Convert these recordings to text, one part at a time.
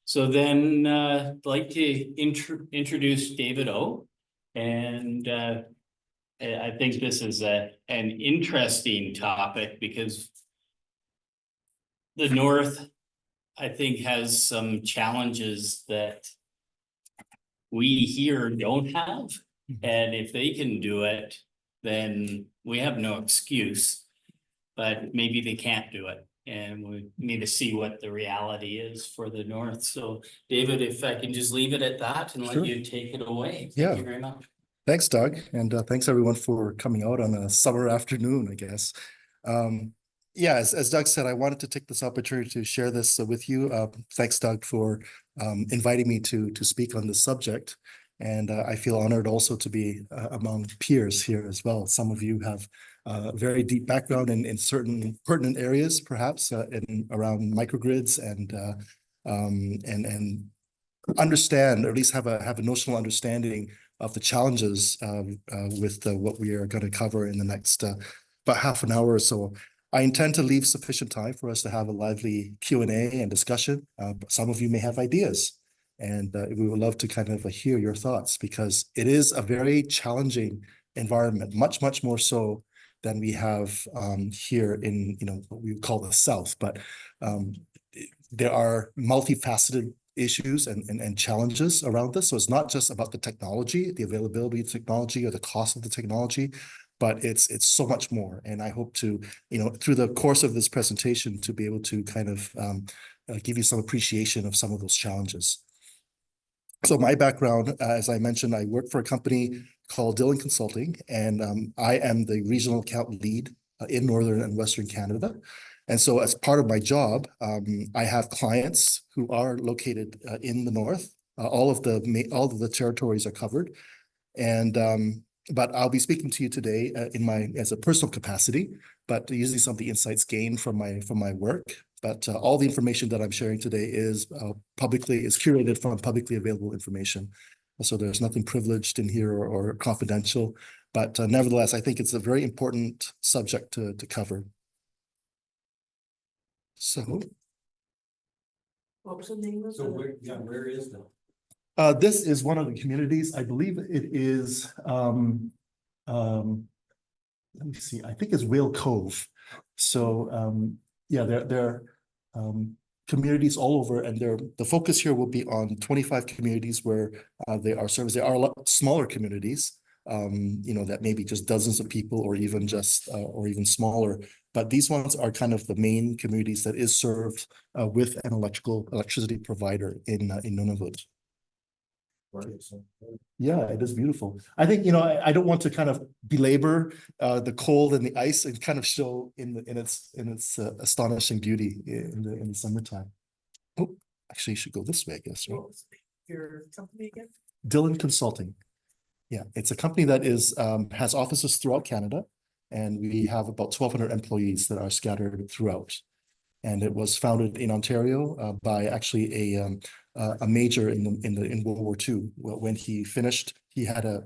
So then I'd like to introduce David O. And I think this is an interesting topic because the North, I think, has some challenges that we here don't have. And if they can do it, then we have no excuse. But maybe they can't do it. And we need to see what the reality is for the North. So David, if I can just leave it at that and Sure. let you take it away. Yeah. Thank you very much. Thanks, Doug. And thanks everyone for coming out on a summer afternoon, I guess. Yeah, as Doug said, I wanted to take this opportunity to share this with you. Thanks, Doug, for inviting me to speak on this subject. And I feel honored also to be among peers here as well. Some of you have very deep background in certain pertinent areas, perhaps around microgrids and understand, or at least have a notional understanding of the challenges with what we are going to cover in the next about half an hour or so. I intend to leave sufficient time for us to have a lively Q&A and discussion. Some of you may have ideas, and we would love to kind of hear your thoughts, because it is a very challenging environment, much more so than we have here in what we would call the South. But there are multifaceted issues and challenges around this. So it's not just about the technology, the availability of technology or the cost of the technology, but it's so much more. And I hope to, through the course of this presentation, to be able to kind of give you some appreciation of some of those challenges. So my background, as I mentioned, I work for a company called Dillon Consulting, and I am the regional account lead in Northern and Western Canada. And so as part of my job, I have clients who are located in the North. All of the territories are covered. And but I'll be speaking to you today as a personal capacity, but using some of the insights gained from my work. But all the information that I'm sharing today is curated from publicly available information. So there's nothing privileged in here or confidential. But nevertheless, I think it's a very important subject to cover. So, what was the name of it? Where is that? this is one of the communities. I believe it is. Let me see. I think it's Whale Cove. So, yeah, there are communities all over, and the focus here will be on 25 communities where they are serviced. There are a lot smaller communities, that maybe just dozens of people, or even smaller. But these ones are kind of the main communities that is served with an electricity provider in Nunavut. Yeah, it is beautiful. I think, I don't want to kind of belabor the cold and the ice, and kind of show in its astonishing beauty in the summertime. Oh, actually, you should go this way, I guess. Right? What was your company again? Dillon Consulting. Yeah, it's a company that has offices throughout Canada, and we have about 1,200 employees that are scattered throughout. And it was founded in Ontario by actually a major in World War II. When he finished, he had a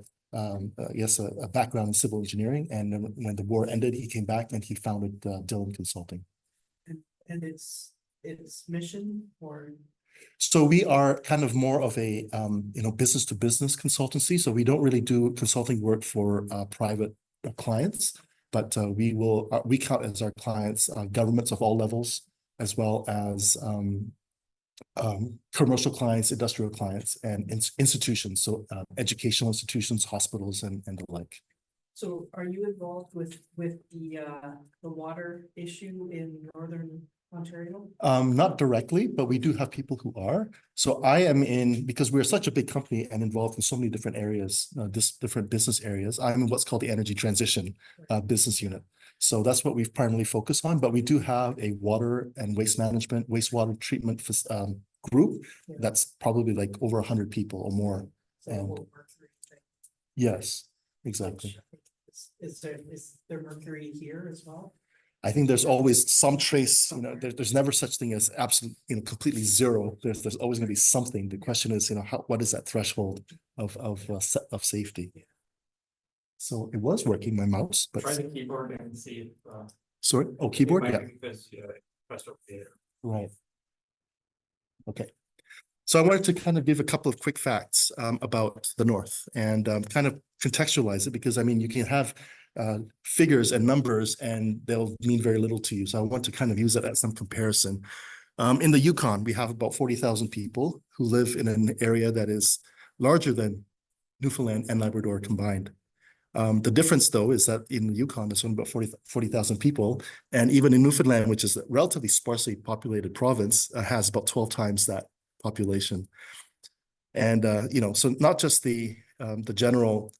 background in civil engineering, and then when the war ended, he came back and he founded Dillon Consulting. And its mission, or? So we are kind of more of a business to business consultancy. So we don't really do consulting work for private clients, but we count as our clients governments of all levels, as well as commercial clients, industrial clients, and institutions. So educational institutions, hospitals, and the like. So are you involved with the water issue in Northern Ontario? Not directly, but we do have people who are. So I am because we're such a big company and involved in so many different areas, different business areas. I'm in what's called the energy transition business unit. So that's what we've primarily focused on, but we do have a water and wastewater treatment group that's probably like over 100 people or more. And yes, exactly. Is there mercury here as well? I think there's always some trace, there's never such thing as absolute, completely zero. There's always going to be something. The question is, what is that threshold of safety? So it was working, my mouse, but Try the keyboard and see if sorry. Oh, keyboard, yeah. because press OK. Right. Okay. So I wanted to kind of give a couple of quick facts about the North and kind of contextualize it because I mean, you can have figures and numbers and they'll mean very little to you. So I want to kind of use that as some comparison. In the Yukon, we have about 40,000 people who live in an area that is larger than Newfoundland and Labrador combined. The difference, though, is that in the Yukon, there's only about 40,000 people. And even in Newfoundland, which is a relatively sparsely populated province, has about 12 times that population. And, so not just the general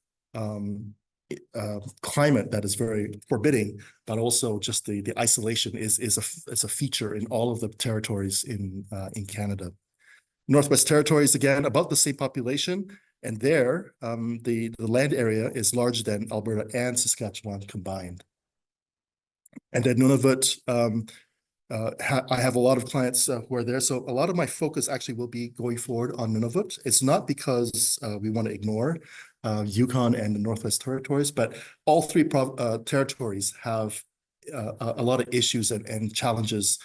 climate that is very forbidding, but also just the isolation is a feature in all of the territories in Canada. Northwest Territories, again, about the same population. And there, the land area is larger than Alberta and Saskatchewan combined. And then Nunavut, I have a lot of clients who are there. So a lot of my focus actually will be going forward on Nunavut. It's not because we want to ignore Yukon and the Northwest Territories, but all three territories have a lot of issues and challenges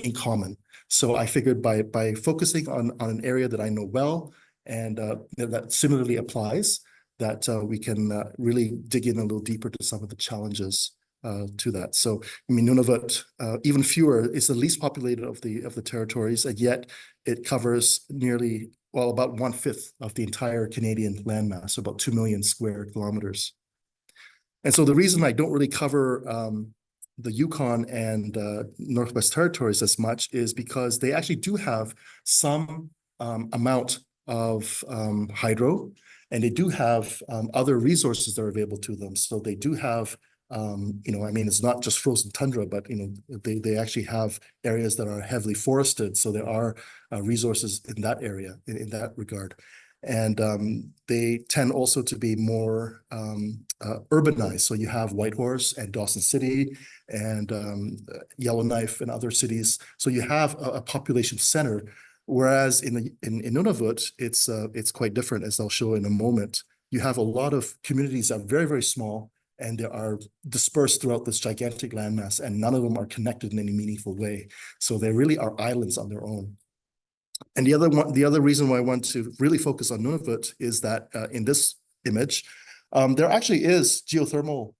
in common. So I figured by focusing on an area that I know well, and that similarly applies, that we can really dig in a little deeper to some of the challenges to that. So, I mean, Nunavut, even fewer, is the least populated of the territories, and yet it covers nearly, well, about 1/5 of the entire Canadian landmass, so about 2 million square kilometers. And so the reason I don't really cover the Yukon and Northwest Territories as much is because they actually do have some amount of hydro, and they do have other resources that are available to them. So they do have, I mean, it's not just frozen tundra, but, they actually have areas that are heavily forested. So there are resources in that area, in that regard. And they tend also to be more urbanized. So you have Whitehorse and Dawson City and Yellowknife and other cities. So you have a population center. Whereas in Nunavut, it's quite different, as I'll show in a moment. You have a lot of communities that are very, very small, and they are dispersed throughout this gigantic landmass, and none of them are connected in any meaningful way. So they really are islands on their own. And the other reason why I want to really focus on Nunavut is that in this image, there actually is geothermal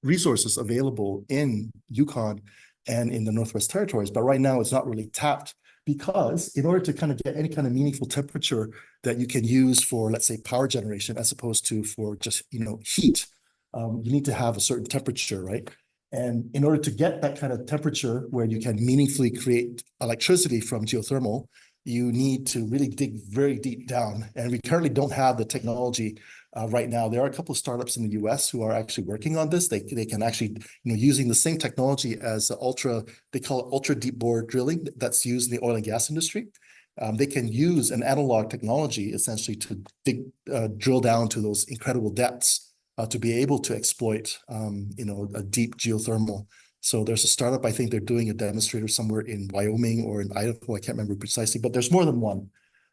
resources available in Yukon and in the Northwest Territories, but right now it's not really tapped. Because in order to kind of get any kind of meaningful temperature that you can use for, let's say, power generation, as opposed to for just, heat, you need to have a certain temperature, right? And in order to get that kind of temperature where you can meaningfully create electricity from geothermal, you need to really dig very deep down. And we currently don't have the technology right now. There are a couple of startups in the US who are actually working on this. They can actually, using the same technology as they call it ultra deep bore drilling that's used in the oil and gas industry. They can use an analog technology essentially to drill down to those incredible depths to be able to exploit, a deep geothermal. So there's a startup, I think they're doing a demonstrator somewhere in Wyoming or in Idaho. I can't remember precisely, but there's more than one.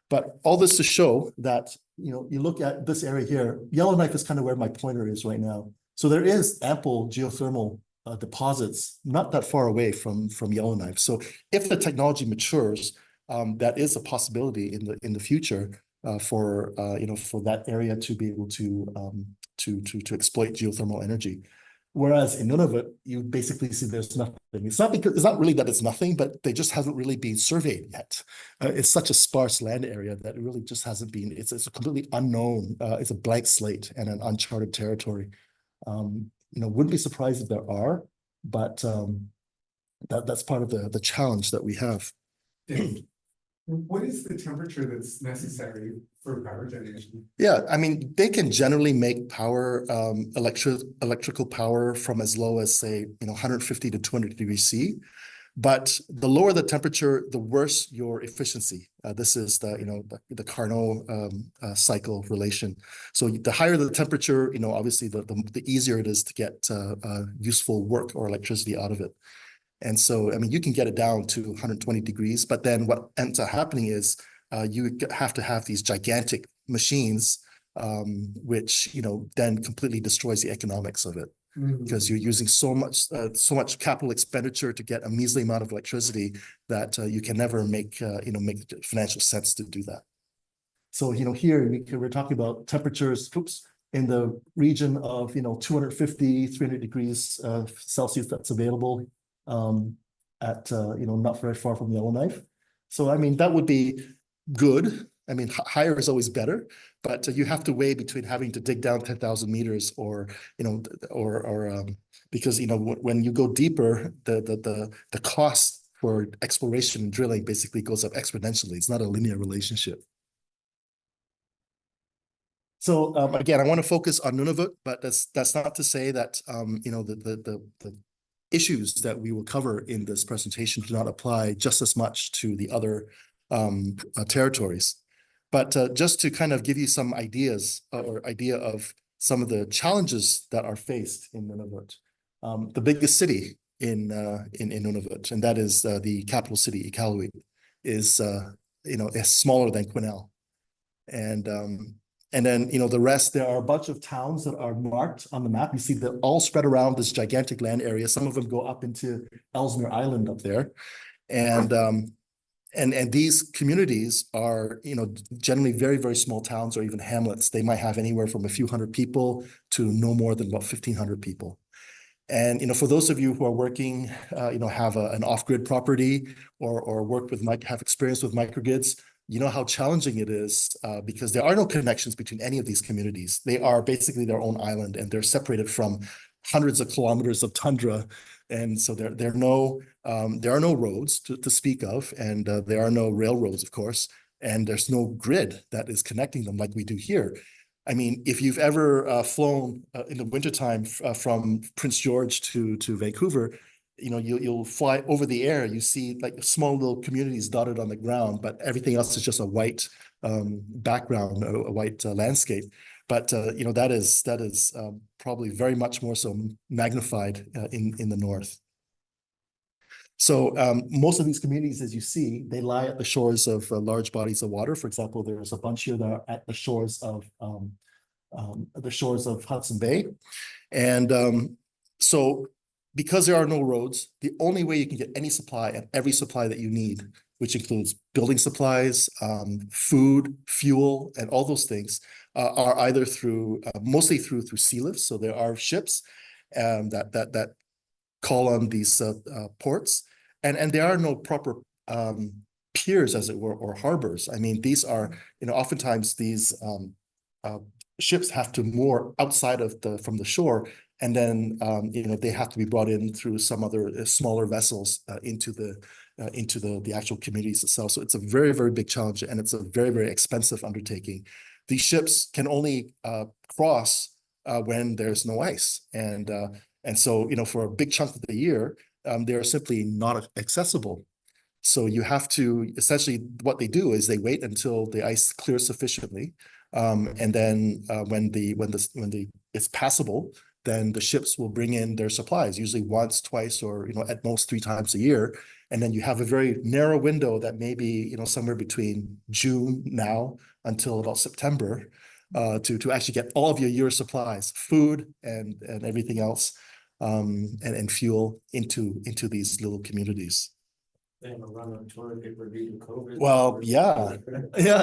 But all this to show that, you look at this area here, Yellowknife is kind of where my pointer is right now. So there is ample geothermal deposits not that far away from Yellowknife. So if the technology matures, that is a possibility in the future for that area to be able to exploit geothermal energy. Whereas in Nunavut, you basically see there's nothing. It's not really that it's nothing, but they just haven't really been surveyed yet. It's such a sparse land area that it really just hasn't been. It's a completely unknown. It's a blank slate and an uncharted territory. Wouldn't be surprised if there are, but that's part of the challenge that we have. What is the temperature that's necessary for power generation? Yeah, I mean, they can generally make power, electrical power from as low as, say, 150 to 200 degrees C. But the lower the temperature, the worse your efficiency. This is the Carnot cycle relation. So the higher the temperature, obviously the easier it is to get useful work or electricity out of it. And so, I mean, you can get it down to 120 degrees, but then what ends up happening is you have to have these gigantic machines, which, then completely destroys the economics of it. because you're using so much capital expenditure to get a measly amount of electricity that you can never make financial sense to do that. So, here we're talking about temperatures, in the region of, 250, 300 degrees Celsius that's available at, not very far from Yellowknife. So, I mean, that would be good. I mean, higher is always better, but you have to weigh between having to dig down 10,000 meters or because, when you go deeper, the cost for exploration and drilling basically goes up exponentially. It's not a linear relationship. So again, I want to focus on Nunavut, but that's not to say that the issues that we will cover in this presentation do not apply just as much to the other territories. But just to kind of give you some ideas or idea of some of the challenges that are faced in Nunavut, the biggest city in Nunavut, and that is the capital city, Iqaluit, is smaller than Quesnel, and then, the rest, there are a bunch of towns that are marked on the map. You see they're all spread around this gigantic land area. Some of them go up into Ellesmere Island up there. And these communities are, generally very, very small towns or even hamlets. They might have anywhere from a few hundred people to no more than about 1,500 people. And, for those of you who are working, have an off-grid property or have experience with microgrids, you know how challenging it is because there are no connections between any of these communities. They are basically their own island, and they're separated from hundreds of kilometers of tundra. And so there are no roads to speak of, and there are no railroads, of course, and there's no grid that is connecting them like we do here. I mean, if you've ever flown in the wintertime from Prince George to Vancouver, you'll fly over the air. You see like small little communities dotted on the ground, but everything else is just a white background, a white landscape. But that is probably very much more so magnified in the north. So most of these communities, as you see, they lie at the shores of large bodies of water. For example, there's a bunch here that are at the shores of Hudson Bay, and so. Because there are no roads, the only way you can get any supply and every supply that you need, which includes building supplies, food, fuel, and all those things, are either mostly through sea lifts. So there are ships that call on these ports, and there are no proper piers, as it were, or harbors. I mean, these are, oftentimes these ships have to moor outside from the shore. And then, they have to be brought in through some other smaller vessels into the actual communities itself. So it's a very, very big challenge, and it's a very, very expensive undertaking. These ships can only cross when there's no ice, and so for a big chunk of the year, they are simply not accessible. So you have to essentially what they do is they wait until the ice clears sufficiently, and then when it's passable, then the ships will bring in their supplies, usually once, twice, or at most 3 times a year. And then you have a very narrow window that may be somewhere between June now until about September to actually get all of your year supplies, food and everything else, and fuel into these little communities. They have a run on tour if we're beating COVID. Well, yeah,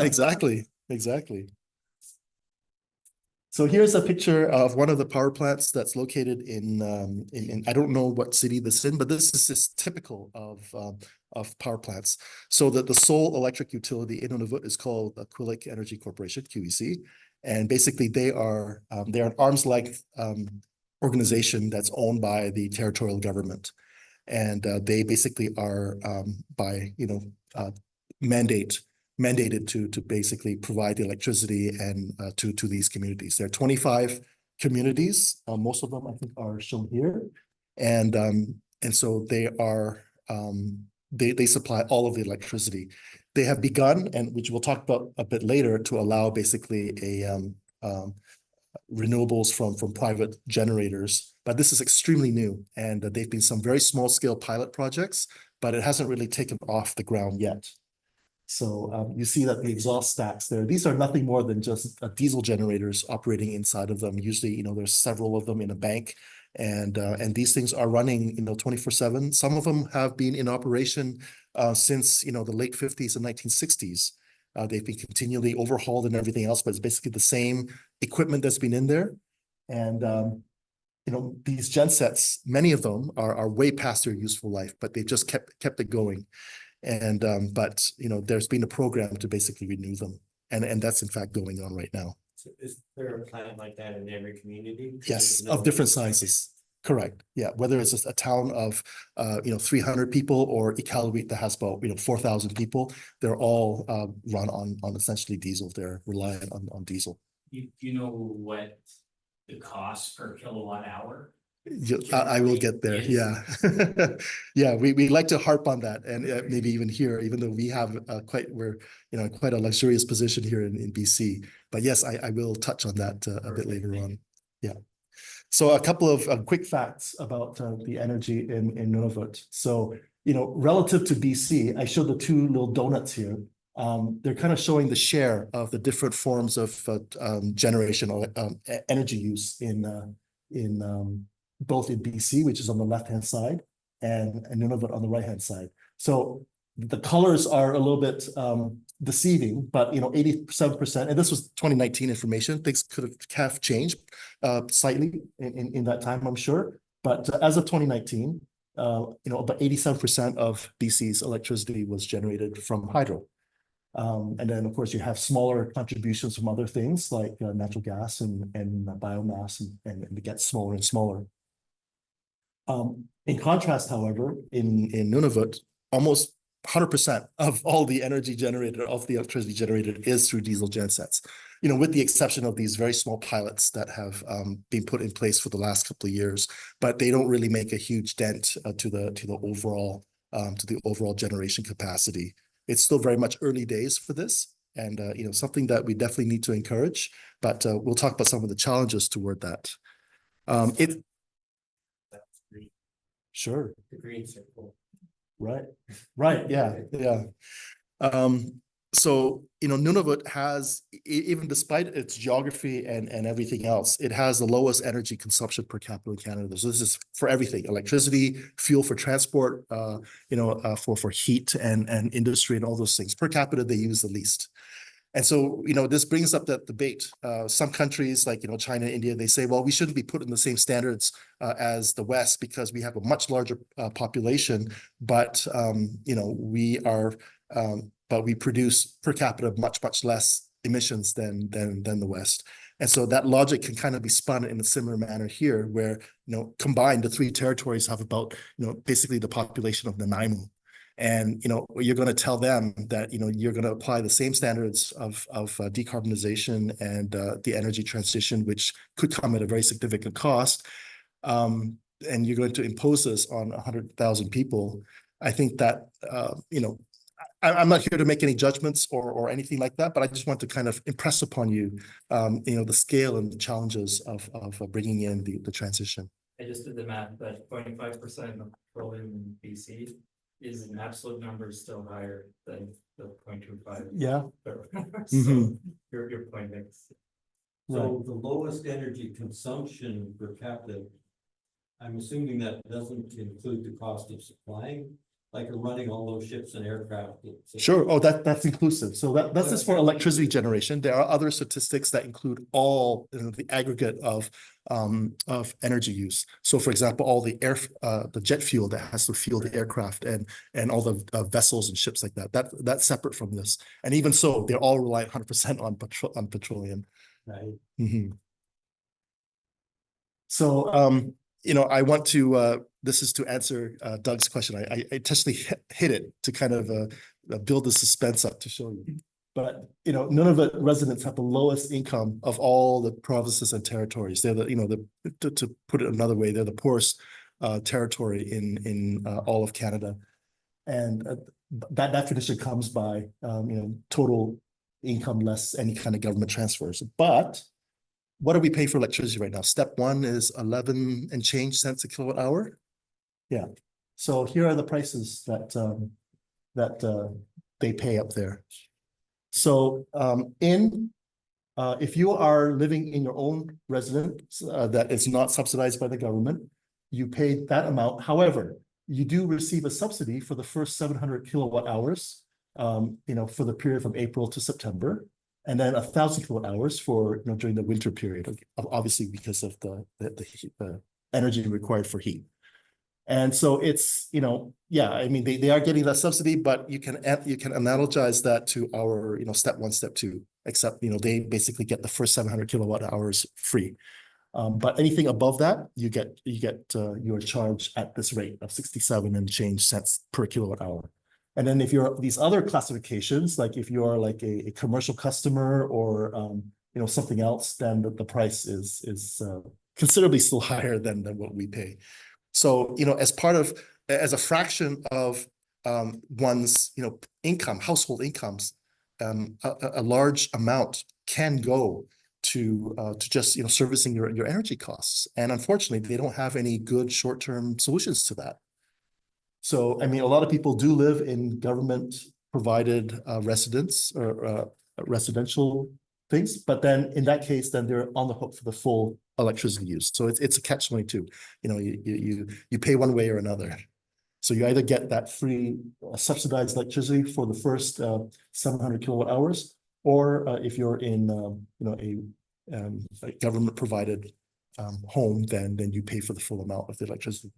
exactly. So here's a picture of one of the power plants that's located in I don't know what city this is in, but this is just typical of power plants. So that the sole electric utility in Nunavut is called the Quillic Energy Corporation, QEC, and basically they're an arm's length organization that's owned by the territorial government, and they basically are by mandated to basically provide the electricity and to these communities. There are 25 communities. Most of them, I think, are shown here, and so they are they supply all of the electricity. They have begun, and which we'll talk about a bit later, to allow basically renewables from private generators. But this is extremely new, and they've been some very small scale pilot projects, but it hasn't really taken off the ground yet. So you see that the exhaust stacks there, these are nothing more than just diesel generators operating inside of them. Usually, there's several of them in a bank, And these things are running, 24/7. Some of them have been in operation since, the late 50s and 1960s. They've been continually overhauled and everything else, but it's basically the same equipment that's been in there. And these gensets, many of them are way past their useful life, but they've just kept it going. And but there's been a program to basically renew them, and that's in fact going on right now. So is there a plant like that in every community? Yes, There's no- of different sizes. Correct. Yeah, whether it's just a town of 300 people or Iqaluit that has about 4,000 people, they're all run on essentially diesel. They're reliant on diesel. You know what the cost per kilowatt hour? I will get there. Yes. Yeah. Yeah, we like to harp on that, and maybe even here, even though we have we're quite a luxurious position here in BC. But yes, I will touch on that a bit later on. Yeah. So a couple of quick facts about the energy in Nunavut. So relative to BC, I showed the two little donuts here. They're kind of showing the share of the different forms of generation or energy use in both in BC, which is on the left-hand side, and Nunavut on the right-hand side. So the colors are a little bit deceiving, but 87%, and this was 2019 information. Things could have changed slightly in that time, I'm sure. But as of 2019, about 87% of BC's electricity was generated from hydro. And then, of course, you have smaller contributions from other things like natural gas and biomass, and it gets smaller and smaller. In contrast, however, in Nunavut, almost 100% of all the energy generated, of the electricity generated, is through diesel gensets. With the exception of these very small pilots that have been put in place for the last couple of years, but they don't really make a huge dent to the overall generation capacity. It's still very much early days for this, and something that we definitely need to encourage. But we'll talk about some of the challenges toward that. Sure. The green circle. Right. Yeah. So, Nunavut has, even despite its geography and everything else, it has the lowest energy consumption per capita in Canada. So this is for everything: electricity, fuel for transport, for heat and industry and all those things. Per capita, they use the least. And so, this brings up that debate. Some countries like, China, India, they say, well, we shouldn't be put in the same standards as the West because we have a much larger population, but, but we produce per capita much less emissions than the West. And so that logic can kind of be spun in a similar manner here, where, combined, the three territories have about, basically the population of Nanaimo. And you're going to tell them that you're going to apply the same standards of decarbonization and the energy transition, which could come at a very significant cost, and you're going to impose this on 100,000 people. I think that I'm not here to make any judgments or anything like that, but I just want to kind of impress upon you, the scale and the challenges of bringing in the transition. I just did the math, but 0.5% of petroleum in BC is in absolute numbers still higher than the 0.25. Yeah. So your point makes. So the lowest energy consumption per capita, I'm assuming that doesn't include the cost of supplying, like running all those ships and aircraft. Sure. Oh, that's inclusive. So that's just for electricity generation. There are other statistics that include all the aggregate of energy use. So, for example, all the jet fuel that has to fuel the aircraft and all the vessels and ships like that. That's separate from this. And even so, they're all rely 100% on petroleum. Right. Mm-hmm. So, I want to, this is to answer Doug's question. I intentionally hit it to kind of build the suspense up to show you. But, Nunavut residents have the lowest income of all the provinces and territories. They're to put it another way, they're the poorest territory in all of Canada. And that definition comes by, total income less any kind of government transfers. But what do we pay for electricity right now? Step one is 11 and change cents a kilowatt hour. Yeah. So here are the prices that they pay up there. So in If you are living in your own residence, that is not subsidized by the government, you pay that amount. However, you do receive a subsidy for the first 700 kilowatt hours, for the period from April to September, and then 1,000 kilowatt hours for, during the winter period, obviously because of the energy required for heat. And so it's, yeah, I mean, they are getting that subsidy, but you can analogize that to our, step one, step two, except, they basically get the first 700 kilowatt hours free. But anything above that, you get your charge at this rate of 67 and change cents per kilowatt hour. And then if you're these other classifications, like if you are like a commercial customer or something else, then the price is considerably still higher than what we pay. So, as a fraction of one's, income, household incomes, a large amount can go to just, servicing your energy costs. And unfortunately, they don't have any good short-term solutions to that. So, I mean, a lot of people do live in government provided residence or residential things, but then in that case, then they're on the hook for the full electricity use. So it's a catch-22. You pay one way or another. So you either get that free subsidized electricity for the first 700 kilowatt hours, or if you're in a government provided home, then you pay for the full amount of the electricity.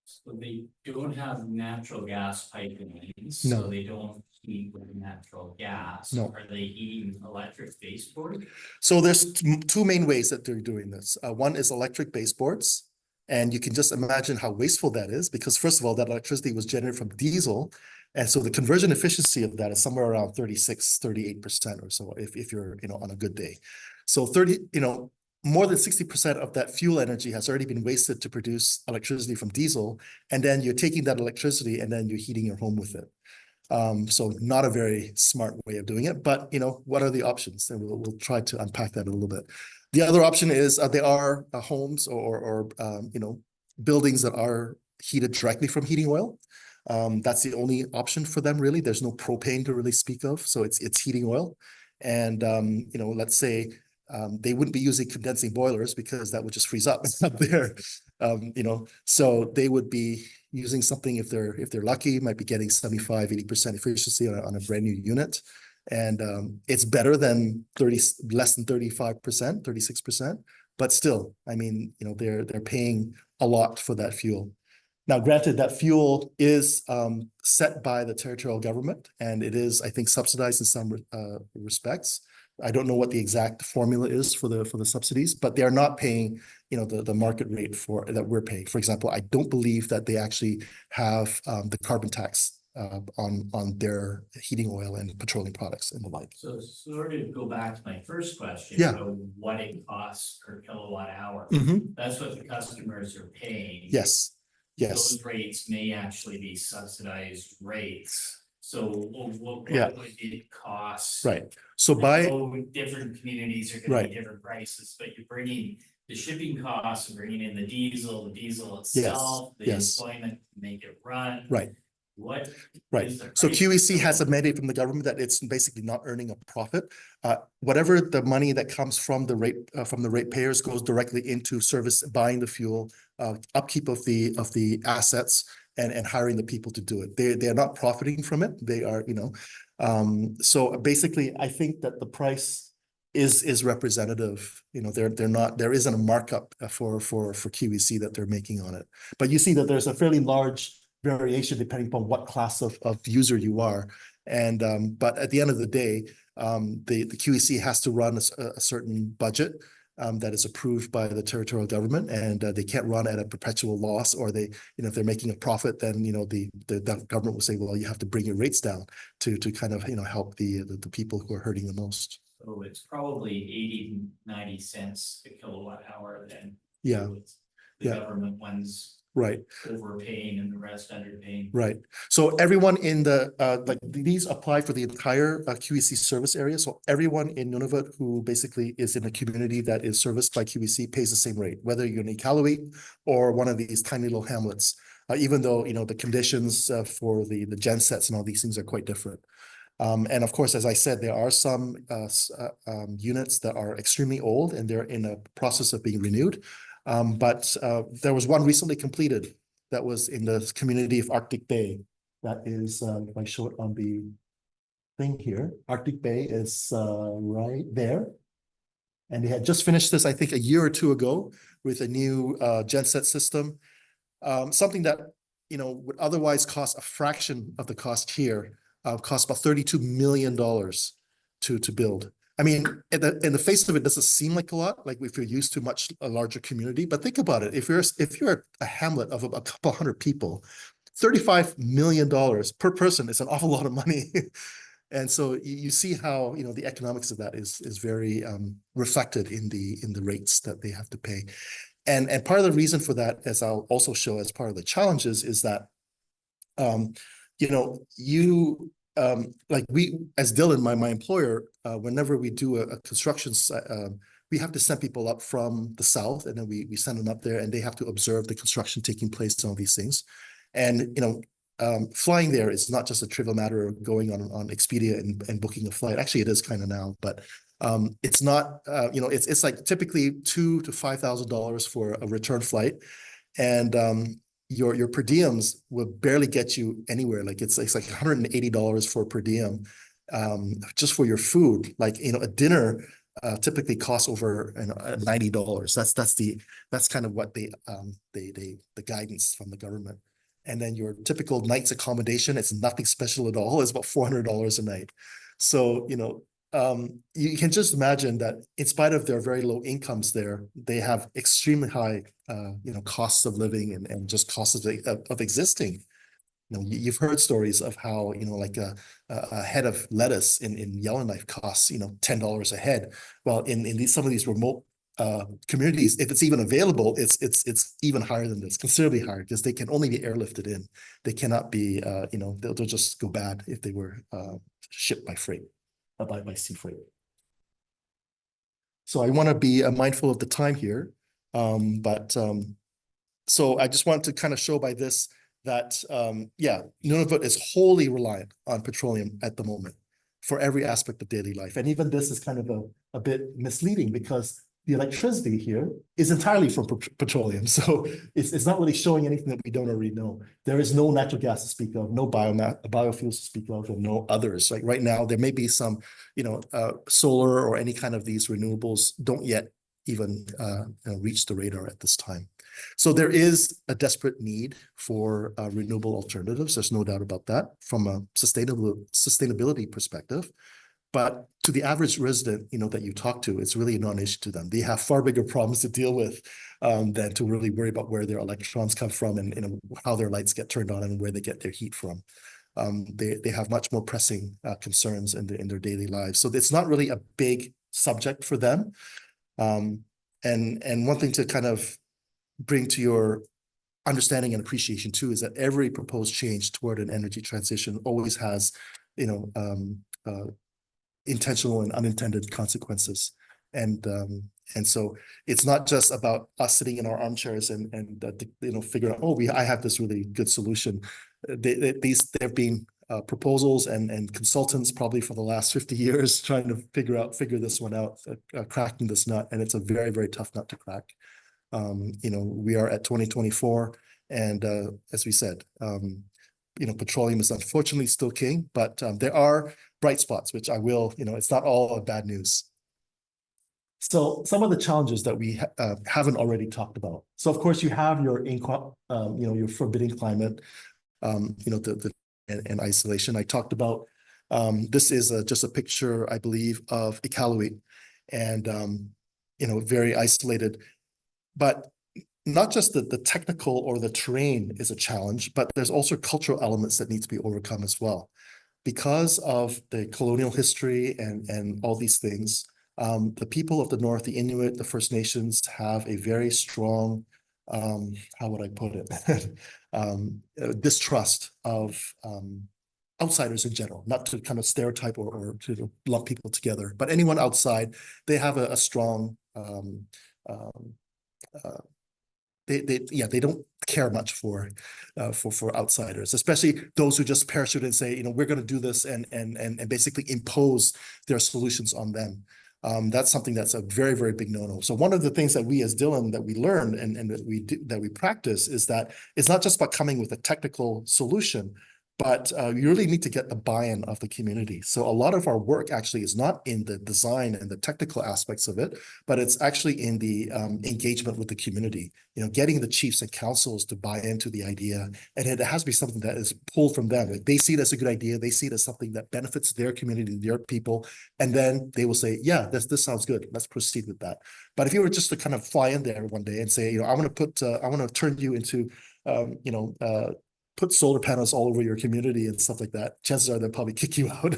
So they don't have natural gas pipelines, No. so they don't heat with natural gas. No. Are they heating electric baseboard? So there's two main ways that they're doing this. One is electric baseboards. And you can just imagine how wasteful that is, because first of all, that electricity was generated from diesel. And so the conversion efficiency of that is somewhere around 38% or so, if you're, on a good day. So more than 60% of that fuel energy has already been wasted to produce electricity from diesel. And then you're taking that electricity and then you're heating your home with it. So not a very smart way of doing it, but what are the options? And we'll try to unpack that a little bit. The other option is there are homes or buildings that are heated directly from heating oil. That's the only option for them, really. There's no propane to really speak of, so it's heating oil. And let's say they wouldn't be using condensing boilers because that would just freeze up there. So they would be using something, if they're lucky, might be getting 75-80% efficiency on a brand new unit. And it's better than less than 35%, 36%, but still, I mean, they're paying a lot for that fuel. Now, granted, that fuel is set by the territorial government, and it is, I think, subsidized in some respects. I don't know what the exact formula is for the subsidies, but they are not paying, the market rate that we're paying. For example, I don't believe that they actually have the carbon tax on their heating oil and petroleum products and the like. So sort of go back to my first question. Yeah. About what it costs per kilowatt hour. Mhm. That's what the customers are paying. Yes. Those rates may actually be subsidized rates. So what Yeah. would it cost? Right. So Different communities are gonna be different prices, but you're bringing the shipping costs, and bringing in the diesel itself, the employment to make it run. Right. What? Right. is the So price QEC of has a oil? mandate from the government that it's basically not earning a profit. Whatever the money that comes from the ratepayers goes directly into service, buying the fuel, upkeep of the assets, and hiring the people to do it. They are not profiting from it. They are, so basically, I think that the price is representative. They're not, there isn't a markup for QEC that they're making on it. But you see that there's a fairly large variation depending upon what class of user you are. And but at the end of the day, the QEC has to run a certain budget that is approved by the territorial government, and they can't run at a perpetual loss, or if they're making a profit, then the government will say, well, you have to bring your rates down to kind of help the people who are hurting the most. So it's probably 80-90 cents a kilowatt hour then. Yeah. So it's the government ones Right. overpaying and the rest underpaying. Right. So everyone in these apply for the entire QEC service area. So everyone in Nunavut who basically is in a community that is serviced by QEC pays the same rate, whether you're in Iqaluit or one of these tiny little hamlets, even though, the conditions for the gen sets and all these things are quite different. And of course, as I said, there are some units that are extremely old and they're in a process of being renewed. But there was one recently completed that was in the community of Arctic Bay. That is, if I show it on the thing here, Arctic Bay is right there. And they had just finished this, I think, a year or two ago with a new genset system. Something that, you know, would otherwise cost a fraction of the cost here, cost about $32 million to build. I mean, in the face of it, doesn't seem like a lot, like if you're used to a larger community. But think about it: if you're a hamlet of a couple hundred people, $35 million per person is an awful lot of money. And so you see how, you know, the economics of that is very reflected in the rates that they have to pay. And part of the reason for that, as I'll also show as part of the challenges, is that you know, like we, as Dylan, my employer, whenever we do a construction we have to send people up from the south, and then we send them up there, and they have to observe the construction taking place on these things. And, you know, flying there is not just a trivial matter of going on Expedia and booking a flight. Actually, it is kind of now, but it's not, you know, it's like typically $2,000 to $5,000 for a return flight. And your per diems will barely get you anywhere. Like it's like $180 for per diem, just for your food. Like, you know, a dinner typically costs over $90. That's kind of what the guidance from the government. And then your typical night's accommodation, it's nothing special at all. It's about $400 a night. So, you know, you can just imagine that in spite of their very low incomes there, they have extremely high, you know, costs of living and just costs of existing. You know, you've heard stories of how, you know, like a head of lettuce in Yellowknife costs, you know, $10 a head. Well, in some of these remote communities, if it's even available, it's even higher than this, considerably higher, because they can only be airlifted in. They cannot be, you know, they'll just go bad if they were shipped by freight, by sea freight. So I want to be mindful of the time here, so I just want to kind of show by this that yeah, Nunavut is wholly reliant on petroleum at the moment for every aspect of daily life. And even this is kind of a bit misleading, because the electricity here is entirely from petroleum. So it's not really showing anything that we don't already know. There is no natural gas to speak of, no biofuels to speak of, and no others. Like right now, there may be some, you know, solar or any kind of these renewables don't yet even reach the radar at this time. So there is a desperate need for renewable alternatives. There's no doubt about that from a sustainability perspective. But to the average resident, you know, that you talk to, it's really a non-issue to them. They have far bigger problems to deal with than to really worry about where their electrons come from and, you know, how their lights get turned on and where they get their heat from. They have much more pressing concerns in their daily lives. So it's not really a big subject for them. And one thing to kind of bring to your understanding and appreciation too is that every proposed change toward an energy transition always has, you know, intentional and unintended consequences. And so it's not just about us sitting in our armchairs and you know, figure out, oh, I have this really good solution. There have been proposals and consultants probably for the last 50 years trying to figure this one out, cracking this nut, and it's a very, very tough nut to crack. You know, we are at 2024, and as we said, you know, petroleum is unfortunately still king, but there are bright spots, which I will, you know, it's not all bad news. So some of the challenges that we haven't already talked about. So of course you have your, you know, your forbidding climate, you know, and isolation. I talked about, this is just a picture, I believe, of Iqaluit, and, you know, very isolated, but not just the technical or the terrain is a challenge, but there's also cultural elements that need to be overcome as well. Because of the colonial history and all these things, the people of the North, the Inuit, the First Nations, have a very strong, how would I put it, distrust of outsiders in general, not to kind of stereotype or to lump people together, but anyone outside, they have a strong they don't care much for outsiders, especially those who just parachute and say, we're going to do this and basically impose their solutions on them. That's something that's a very, very big no-no. So one of the things that we as Dylan that we learn and that we practice is that it's not just about coming with a technical solution, but you really need to get the buy-in of the community. So a lot of our work actually is not in the design and the technical aspects of it, but it's actually in the engagement with the community, getting the chiefs and councils to buy into the idea. And it has to be something that is pulled from them. Like they see it as a good idea. They see it as something that benefits their community, their people. And then they will say, yeah, this sounds good. Let's proceed with that. But if you were just to kind of fly in there one day and say, I want to turn you into, put solar panels all over your community and stuff like that, chances are they'll probably kick you out.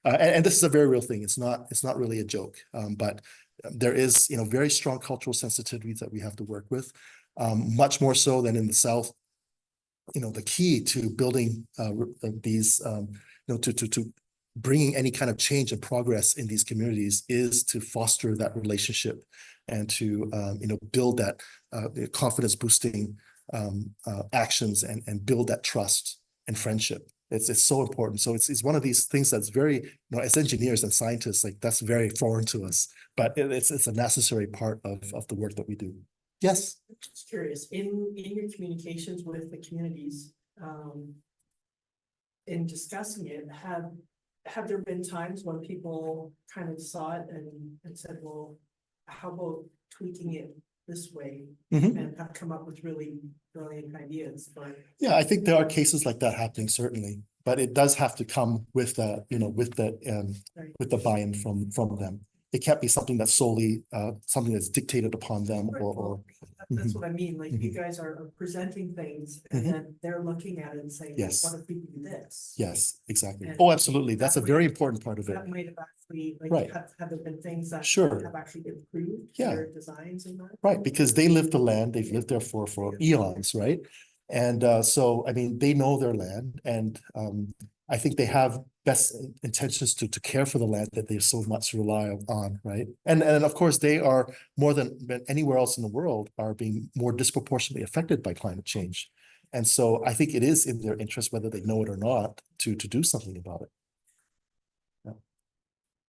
And this is a very real thing. It's not really a joke. But there is, very strong cultural sensitivities that we have to work with, much more so than in the South. The key to building these, to bringing any kind of change and progress in these communities is to foster that relationship and to, build that confidence boosting actions and build that trust and friendship. It's so important. So it's one of these things that's very, as engineers and scientists, like that's very foreign to us, but it's a necessary part of the work that we do. Yes. Just curious, in your communications with the communities, in discussing it, have there been times when people kind of saw it and said, well, how about tweaking it this way, and have come up with really brilliant ideas? But yeah, I think there are cases like that happening, certainly, but it does have to come with the with the buy-in from them. It can't be something that's solely something that's dictated upon them or that's what I mean. Like you guys are presenting things and then they're looking at it and saying, yes, what if we do this? Yes, exactly. And oh, absolutely. That's a very important part of it. That might have actually, like, right. have there been things that sure. have actually improved their designs and that? Right, because they live the land, they've lived there for eons, right? And so, I mean, they know their land, and I think they have best intentions to care for the land that they so much rely on, right? And of course, they are more than anywhere else in the world are being more disproportionately affected by climate change. And so I think it is in their interest, whether they know it or not, to do something about it. Yeah.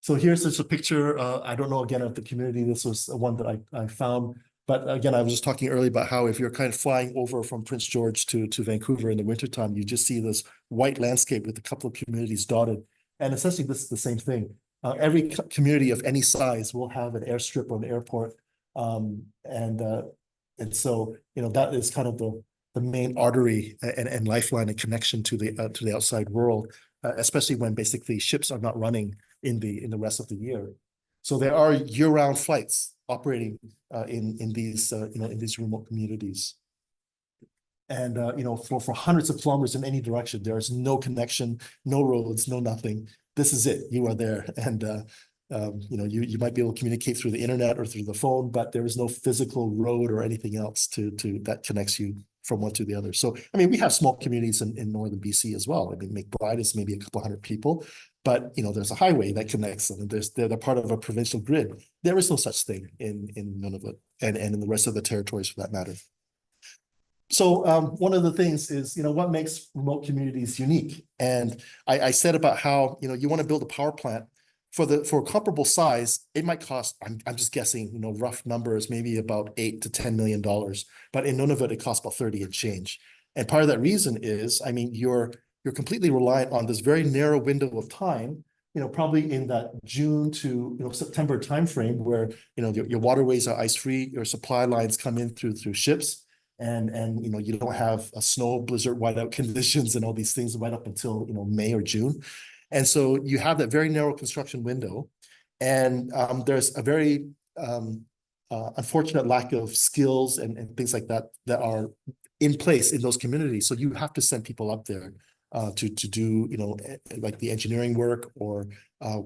So here's just a picture. I don't know, again, of the community. This was one that I found. But again, I was just talking earlier about how if you're kind of flying over from Prince George to Vancouver in the wintertime, you just see this white landscape with a couple of communities dotted. And essentially, this is the same thing. Every community of any size will have an airstrip or an airport. And so, that is kind of the main artery and lifeline and connection to the outside world, especially when basically ships are not running in the rest of the year. So there are year-round flights operating in these remote communities. And for hundreds of kilometers in any direction, there is no connection, no roads, no nothing. This is it. You are there, and you might be able to communicate through the internet or through the phone, but there is no physical road or anything else to that connects you from one to the other. So, I mean, we have small communities in northern BC as well. I mean, McBride is maybe a couple hundred people, but there's a highway that connects them, and they're part of a provincial grid. There is no such thing in Nunavut and in the rest of the territories for that matter. So one of the things is, what makes remote communities unique. And I said about how, you want to build a power plant for a comparable size, it might cost, I'm just guessing, rough numbers, maybe about $8 to $10 million. But in Nunavut, it costs about 30 and change. And part of that reason is, I mean, you're completely reliant on this very narrow window of time, probably in that June to September timeframe where your waterways are ice-free, your supply lines come in through ships, and you don't have a snow blizzard whiteout conditions and all these things right up until May or June. And so you have that very narrow construction window, and there's a very unfortunate lack of skills and things like that are in place in those communities. So you have to send people up there to do like the engineering work, or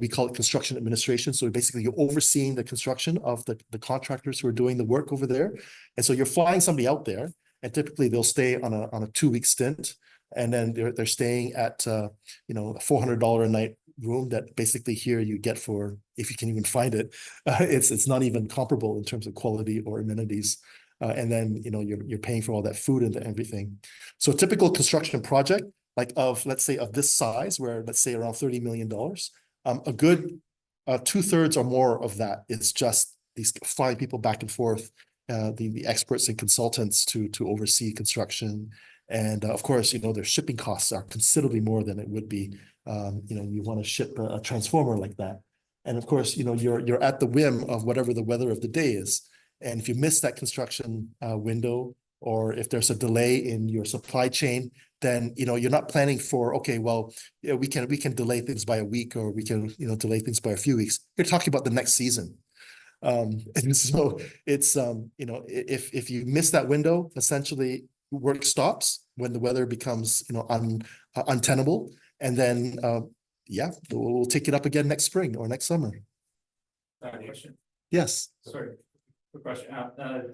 we call it construction administration. So basically you're overseeing the construction of the contractors who are doing the work over there. And so you're flying somebody out there, and typically they'll stay on a 2-week stint. And then they're staying at a $400 a night room that basically here you get for, if you can even find it, it's not even comparable in terms of quality or amenities. And then, you're paying for all that food and everything. So a typical construction project, like let's say of this size, where let's say around $30 million, a good 2/3 or more of that is just these flying people back and forth, the experts and consultants to oversee construction. And of course, their shipping costs are considerably more than it would be. You want to ship a transformer like that. And of course, you're at the whim of whatever the weather of the day is. And if you miss that construction window, or if there's a delay in your supply chain, then you're not planning for, okay, well, yeah, we can delay things by a week, or we can delay things by a few weeks. You're talking about the next season. And so it's if you miss that window, essentially work stops when the weather becomes untenable, and then yeah, we'll take it up again next spring or next summer. Question. Yes. Sorry. Quick question,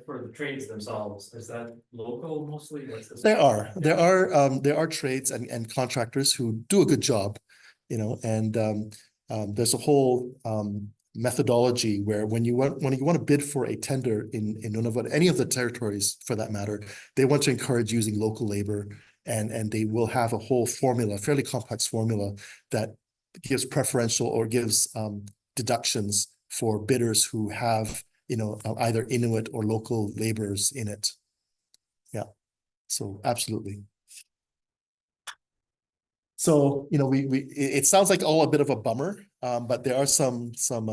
for the trades themselves, is that local mostly? What's this? There are trades and contractors who do a good job, and there's a whole methodology where when you want to bid for a tender in Nunavut, any of the territories for that matter, they want to encourage using local labor, and they will have a whole formula, fairly complex formula, that gives preferential or gives deductions for bidders who have either Inuit or local laborers in it. Yeah, so absolutely. So, it sounds like a bit of a bummer, but there are some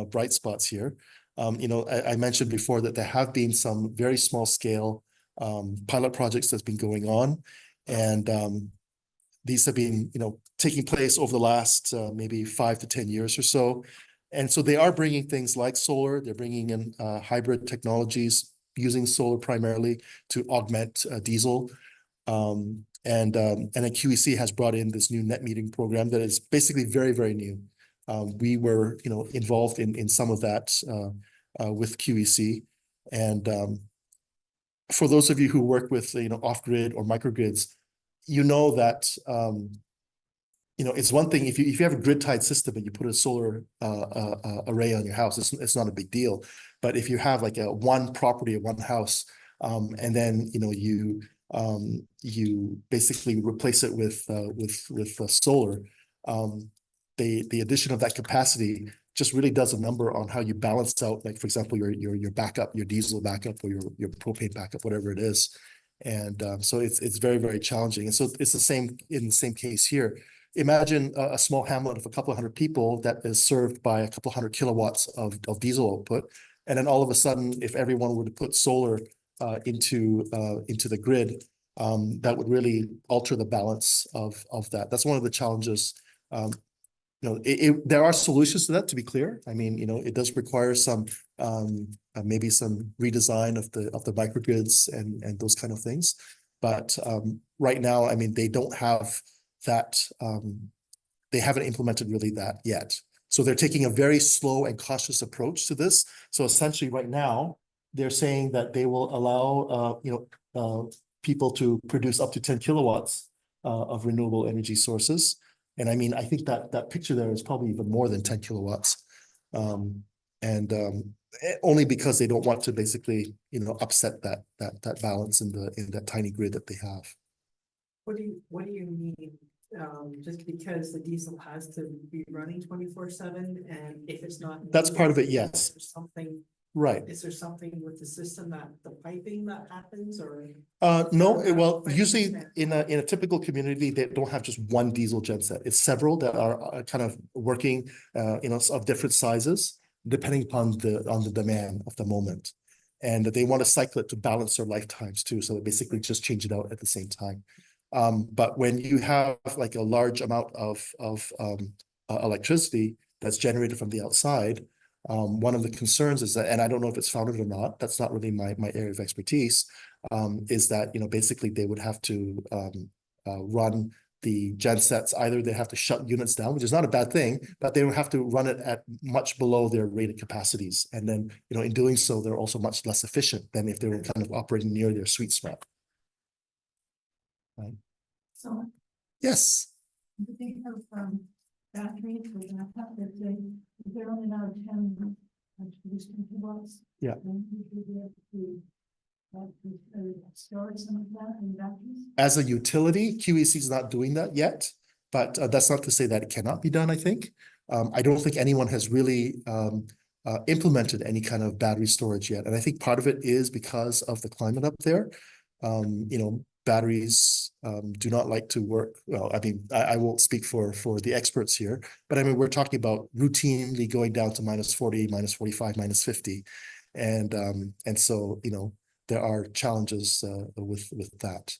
bright spots here. I mentioned before that there have been some very small scale pilot projects that's been going on, and these have been, taking place over the last maybe 5 to 10 years or so. And so they are bringing things like solar. They're bringing in hybrid technologies using solar primarily to augment diesel. And then QEC has brought in this new net metering program that is basically very, very new. We were, involved in some of that with QEC. And for those of you who work with, off-grid or microgrids, that it's one thing if you have a grid-tied system and you put a solar array on your house, it's not a big deal. But if you have like one property or one house, and then you basically replace it with solar, the addition of that capacity just really does a number on how you balance out, like for example, your backup, your diesel backup, or your propane backup, whatever it is. And so it's very, very challenging. And so it's the same in the same case here. Imagine a small hamlet of a couple of hundred people that is served by a couple 100 kilowatts of diesel output. And then all of a sudden, if everyone were to put solar into the grid, that would really alter the balance of that. That's one of the challenges. There are solutions to that, to be clear. I mean, it does require some maybe some redesign of the microgrids and those kind of things. But right now, I mean, they don't have that. They haven't implemented really that yet. So they're taking a very slow and cautious approach to this. So essentially, right now, they're saying that they will allow people to produce up to 10 kilowatts of renewable energy sources. And I mean, I think that picture there is probably even more than 10 kilowatts. Only because they don't want to basically, upset that balance in that tiny grid that they have. What do you mean? Just because the diesel has to be running 24/7, and if it's not. That's part of it, yes. Something. Right. Is there something with the system the piping that happens, or? No, well, usually in a typical community, they don't have just one diesel genset. It's several that are kind of working, of different sizes, depending upon the demand of the moment. And they want to cycle it to balance their lifetimes too. So they basically just change it out at the same time. But when you have like a large amount of electricity that's generated from the outside, one of the concerns is that, and I don't know if it's founded or not, that's not really my area of expertise, is that, basically they would have to run the gensets. Either they have to shut units down, which is not a bad thing, but they would have to run it at much below their rated capacities. And then, in doing so, they're also much less efficient than if they were kind of operating near their sweet spot. Right. So. Yes. Do they have batteries for backup if they're only allowed 10 kilowatts? Yeah. Then you should be able to store some of that in batteries? As a utility, QEC is not doing that yet, but that's not to say that it cannot be done, I think. I don't think anyone has really implemented any kind of battery storage yet. And I think part of it is because of the climate up there. Batteries do not like to work. Well, I mean, I won't speak for the experts here, but I mean, we're talking about routinely going down to -40, -45, -50. And so, there are challenges with that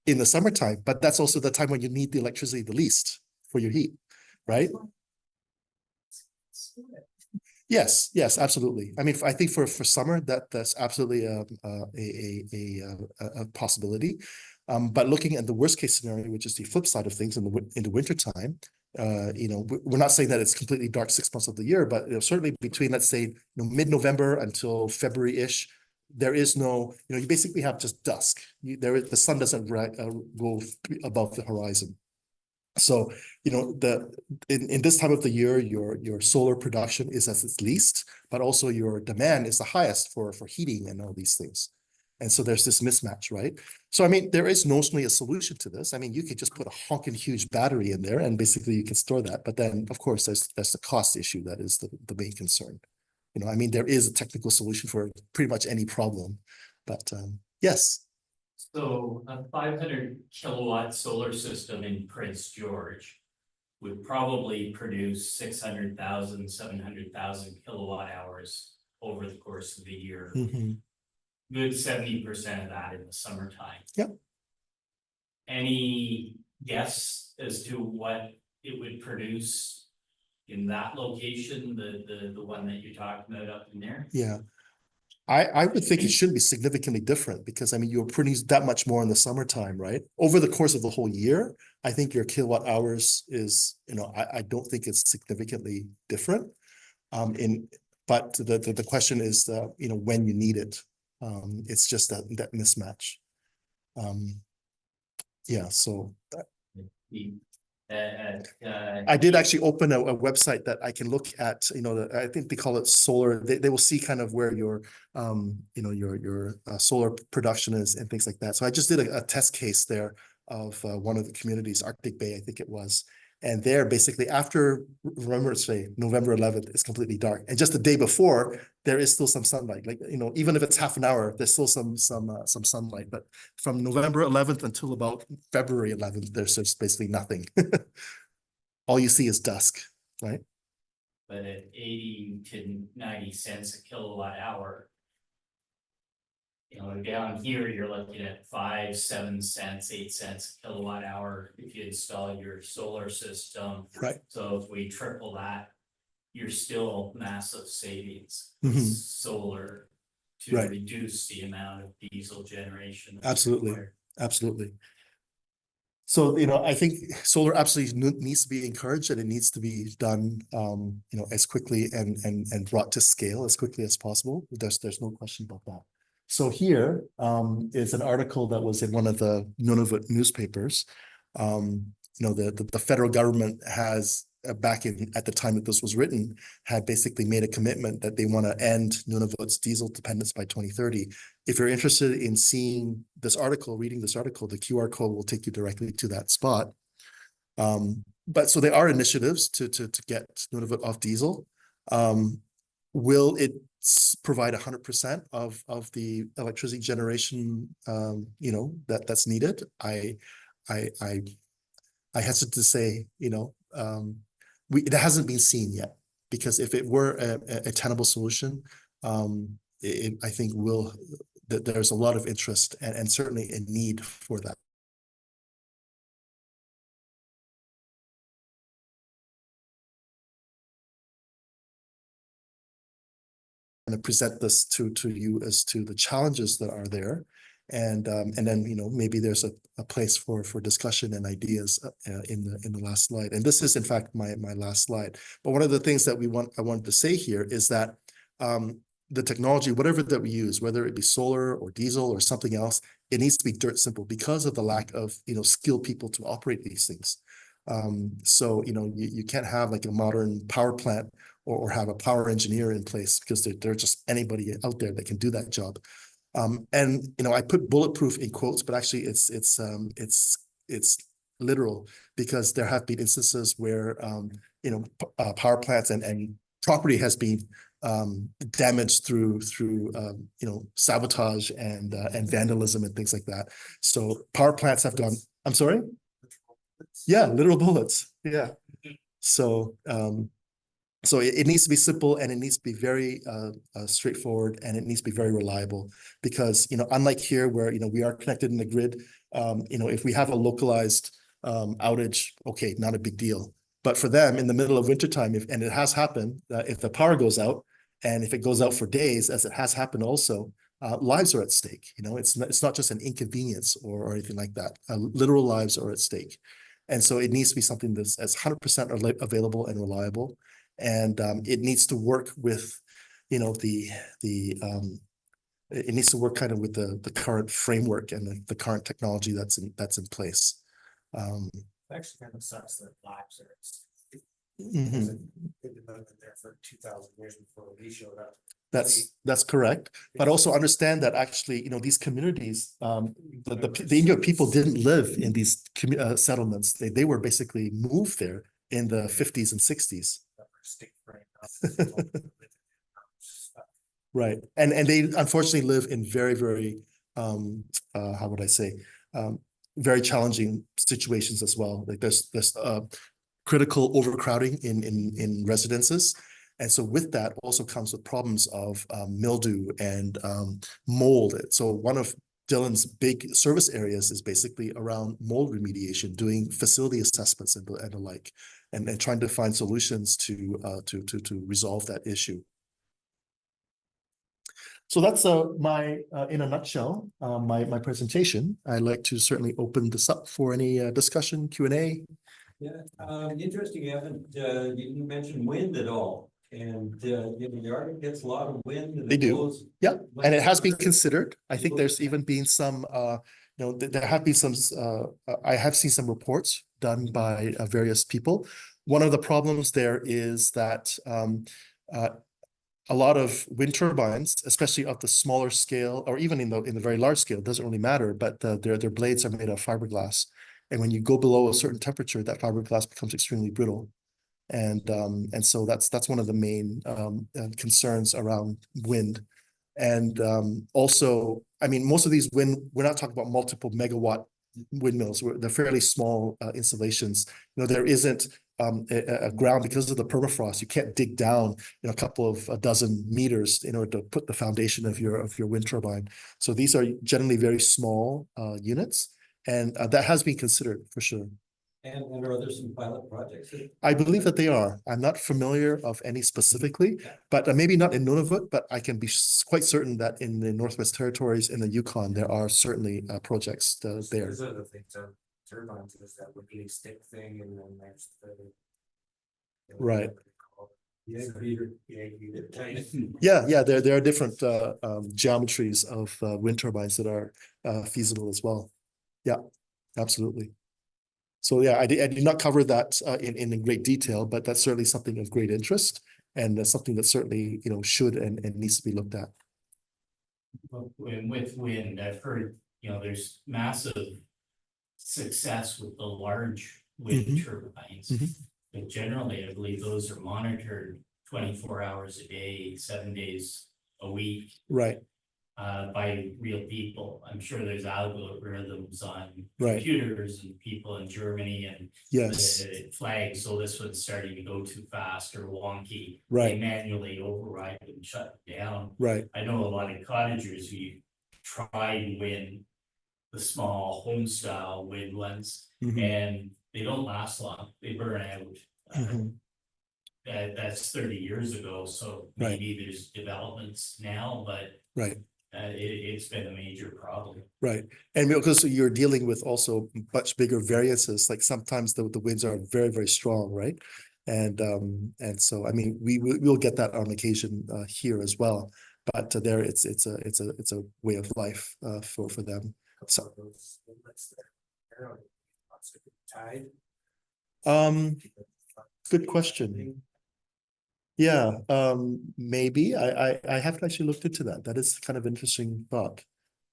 in the summertime, but that's also the time when you need the electricity the least for your heat, right? Yes, yes, absolutely. I mean, I think for summer that's absolutely a possibility. But looking at the worst case scenario, which is the flip side of things in the winter time, we're not saying that it's completely dark 6 months of the year, but certainly between, let's say, mid-November until February-ish, there is no, you basically have just dusk. The sun doesn't go above the horizon. So, in this time of the year, your solar production is at its least, but also your demand is the highest for heating and all these things. And so there's this mismatch, right? So, I mean, there is notionally a solution to this. I mean, you could just put a honking huge battery in there and basically you can store that. But then, of course, that's the cost issue that is the main concern. I mean, there is a technical solution for pretty much any problem, but yes. So a 500 kilowatt solar system in Prince George would probably produce 600,000, 700,000 kilowatt hours over the course of the year. Mhm. Good 70% of that in the summertime. Yep. Any guess as to what it would produce in that location, the one that you're talking about up in there? Yeah. I would think it should be significantly different because, I mean, you're producing that much more in the summertime, right? Over the course of the whole year, I think your kilowatt hours is, I don't think it's significantly different. But the question is, when you need it. It's just that mismatch. Yeah, so. I did actually open a website that I can look at, I think they call it solar. They will see kind of where your solar production is and things like that. So I just did a test case there of one of the communities, Arctic Bay, I think it was. And there basically after, remember, say November 11th, it's completely dark. And just the day before, there is still some sunlight. Like, even if it's half an hour, there's still some sunlight. But from November 11th until about February 11th, there's just basically nothing. All you see is dusk, right? But at 80 to 90 cents a kilowatt hour, down here, you're looking at 5, 7 cents, 8 cents a kilowatt hour if you install your solar system. Right. So if we triple that, you're still massive savings. Mhm. Solar to Right. reduce the amount of diesel generation. Absolutely. required. Absolutely. So, I think solar absolutely needs to be encouraged and it needs to be done, as quickly and brought to scale as quickly as possible. There's no question about that. So here is an article that was in one of the Nunavut newspapers. The federal government has back at the time that this was written, had basically made a commitment that they want to end Nunavut's diesel dependence by 2030. If you're interested in seeing this article, reading this article, the QR code will take you directly to that spot. But so there are initiatives to get Nunavut off diesel. Will it provide 100% of the electricity generation, that's needed? I hesitate to say, it hasn't been seen yet, because if it were a tenable solution, I think that there's a lot of interest and certainly a need for that. And present this to you as to the challenges that are there. And then, maybe there's a place for discussion and ideas in the last slide. And this is in fact my last slide. But one of the things that I wanted to say here is that the technology, whatever that we use, whether it be solar or diesel or something else, it needs to be dirt simple because of the lack of skilled people to operate these things. So you can't have like a modern power plant or have a power engineer in place because they're just anybody out there that can do that job. And you know, I put bulletproof in quotes, but actually it's literal, because there have been instances where you know, power plants and property has been damaged through you know, sabotage and vandalism and things like that. So power plants have gone. I'm sorry. Yeah, literal bullets. Yeah. So so it needs to be simple, and it needs to be very straightforward, and it needs to be very reliable, because, you know, unlike here where, you know, we are connected in the grid, you know, if we have a localized outage, okay, not a big deal. But for them in the middle of wintertime, and it has happened, if the power goes out, and if it goes out for days, as it has happened also, lives are at stake. You know, it's not just an inconvenience or anything like that. Literal lives are at stake. And so it needs to be something that's as 100% available and reliable. And it needs to work with, you know, it needs to work kind of with the current framework and the current technology that's in place. Actually kind of sucks that labs are. Mhm. They've been there for 2,000 years before we showed up. That's correct, but also understand that actually, you know, these communities, the Inuit people didn't live in these settlements. They were basically moved there in the 50s and 60s. Right, and they unfortunately live in very how would I say, very challenging situations as well. Like there's critical overcrowding in residences. And so with that also comes with problems of mildew and mold. So one of Dylan's big service areas is basically around mold remediation, doing facility assessments and the like, and trying to find solutions to resolve that issue. So that's my in a nutshell, my presentation. I'd like to certainly open this up for any discussion, Q&A. Yeah, interesting. You haven't you didn't mention wind at all, and you know, the Arctic gets a lot of wind. And They do. blows. Yeah, and it has been considered. I think there's even been some, you know, there have been some, I have seen some reports done by various people. One of the problems there is that a lot of wind turbines, especially of the smaller scale, or even in the very large scale, it doesn't really matter, but their blades are made of fiberglass. And when you go below a certain temperature, that fiberglass becomes extremely brittle. And so that's one of the main concerns around wind. And also, I mean, most of these wind, we're not talking about multiple megawatt windmills. They're fairly small installations. You know, there isn't a ground, because of the permafrost. You can't dig down, you know, a couple of a dozen meters in order to put the foundation of your wind turbine. So these are generally very small units, and that has been considered for sure. And are there some pilot projects? I believe that they are. I'm not familiar of any specifically, but maybe not in Nunavut, but I can be quite certain that in the Northwest Territories and the Yukon, there are certainly projects there. There's other things on turbines, is that wiggly stick thing, and then there's the. Right. Yeah, Peter. Yeah, there are different geometries of wind turbines that are feasible as well. Yeah, absolutely. So yeah, I did not cover that in great detail, but that's certainly something of great interest, and that's something that certainly, you know, should and needs to be looked at. With wind, I've heard, you know, there's massive success with the large wind turbines. But generally, I believe those are monitored 24 hours a day, 7 days a week. Right. By real people. I'm sure there's algorithms on Right. computers and people in Germany, and yes, it flags, so this one's starting to go too fast or wonky. Right. They manually override and shut it down. Right. I know a lot of cottagers who try and win the small home style wind ones, and they don't last long. They burn out. That's 30 years ago, so maybe there's developments now, but right. It's been a major problem. Right. And because you're dealing with also much bigger variances, like sometimes the winds are very strong, right? And so I mean we'll get that on occasion here as well, but there it's a way of life for them. So good question. Yeah, maybe. I haven't actually looked into that. That is kind of interesting thought.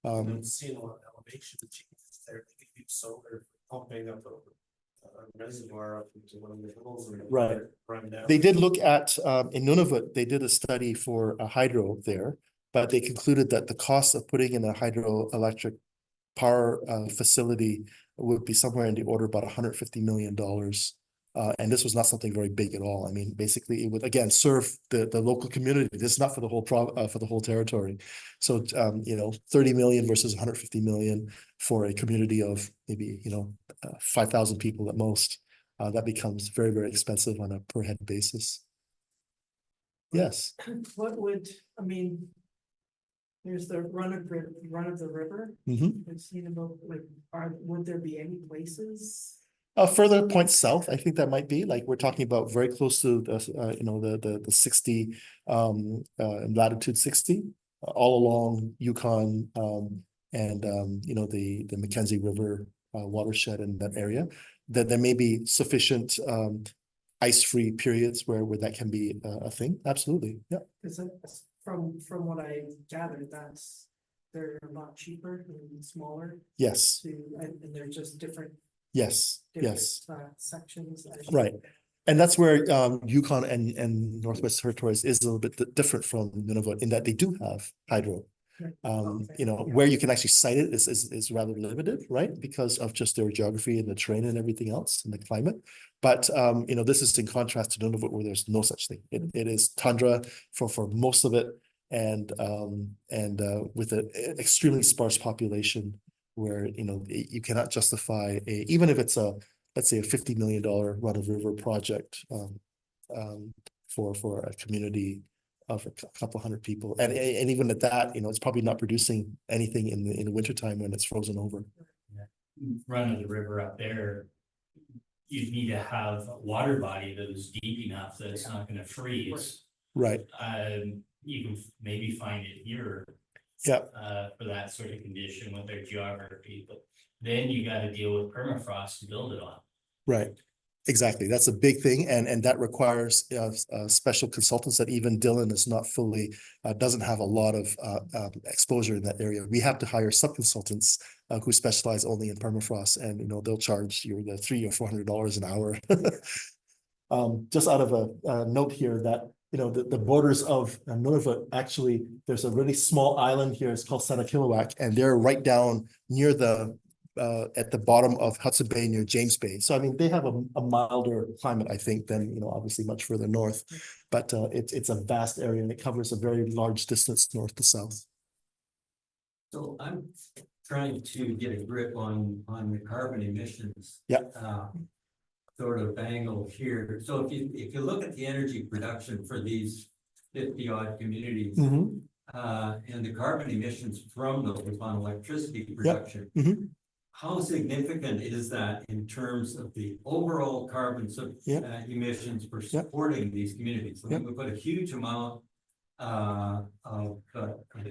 I'm seeing a lot of elevation changes there, they could use solar pumping up a reservoir up into one of the hills and. Right. Run down. They did look at, in Nunavut, they did a study for a hydro there, but they concluded that the cost of putting in a hydroelectric power facility would be somewhere in the order about $150 million. And this was not something very big at all. I mean, basically, it would again serve the local community. This is not for the whole for the whole territory. So 30 million versus 150 million for a community of maybe 5,000 people at most. That becomes very, very expensive on a per head basis. Yes. What would, I mean, there's the run of the river. Mm-hmm. I've seen about, like, would there be any places? Further points south, I think that might be like we're talking about very close to the 60 latitude 60 all along Yukon and the Mackenzie River watershed in that area. That there may be sufficient ice-free periods where that can be a thing. Absolutely, yeah. Because from what I gathered, they're a lot cheaper and smaller Yes, and they're just different yes, yes. sections. Right. And that's where Yukon and Northwest Territories is a little bit different from Nunavut in that they do have hydro. Where you can actually site it is rather limited, right? Because of just their geography and the terrain and everything else and the climate. But this is in contrast to Nunavut where there's no such thing. It is tundra for most of it, and with an extremely sparse population where you cannot justify even if it's let's say a $50 million run of river project for a community of a couple hundred people, and even at that, it's probably not producing anything in the wintertime when it's frozen over. Run of the river up there, you need to have a water body that is deep enough that it's not going to freeze. Right. You can maybe find it here. Yeah. For that sort of condition with their geography, but then you got to deal with permafrost to build it on. Right. Exactly. That's a big thing. And that requires special consultants that even Dylan is not fully, doesn't have a lot of exposure in that area. We have to hire sub-consultants who specialize only in permafrost, and, they'll charge you the $300 or $400 an hour. Just out of a note here that, the borders of Nunavut, actually, there's a really small island here. It's called Sanakilowac, and they're right down near at the bottom of Hudson Bay near James Bay. So, I mean, they have a milder climate, I think, than, obviously much further north. But it's a vast area and it covers a very large distance north to south. So I'm trying to get a grip on the carbon emissions. Yeah. Sort of angle here. So if you look at the energy production for these 50 odd communities, and the carbon emissions from those on electricity production, how significant is that in terms of the overall carbon emissions for supporting these communities? We put a huge amount of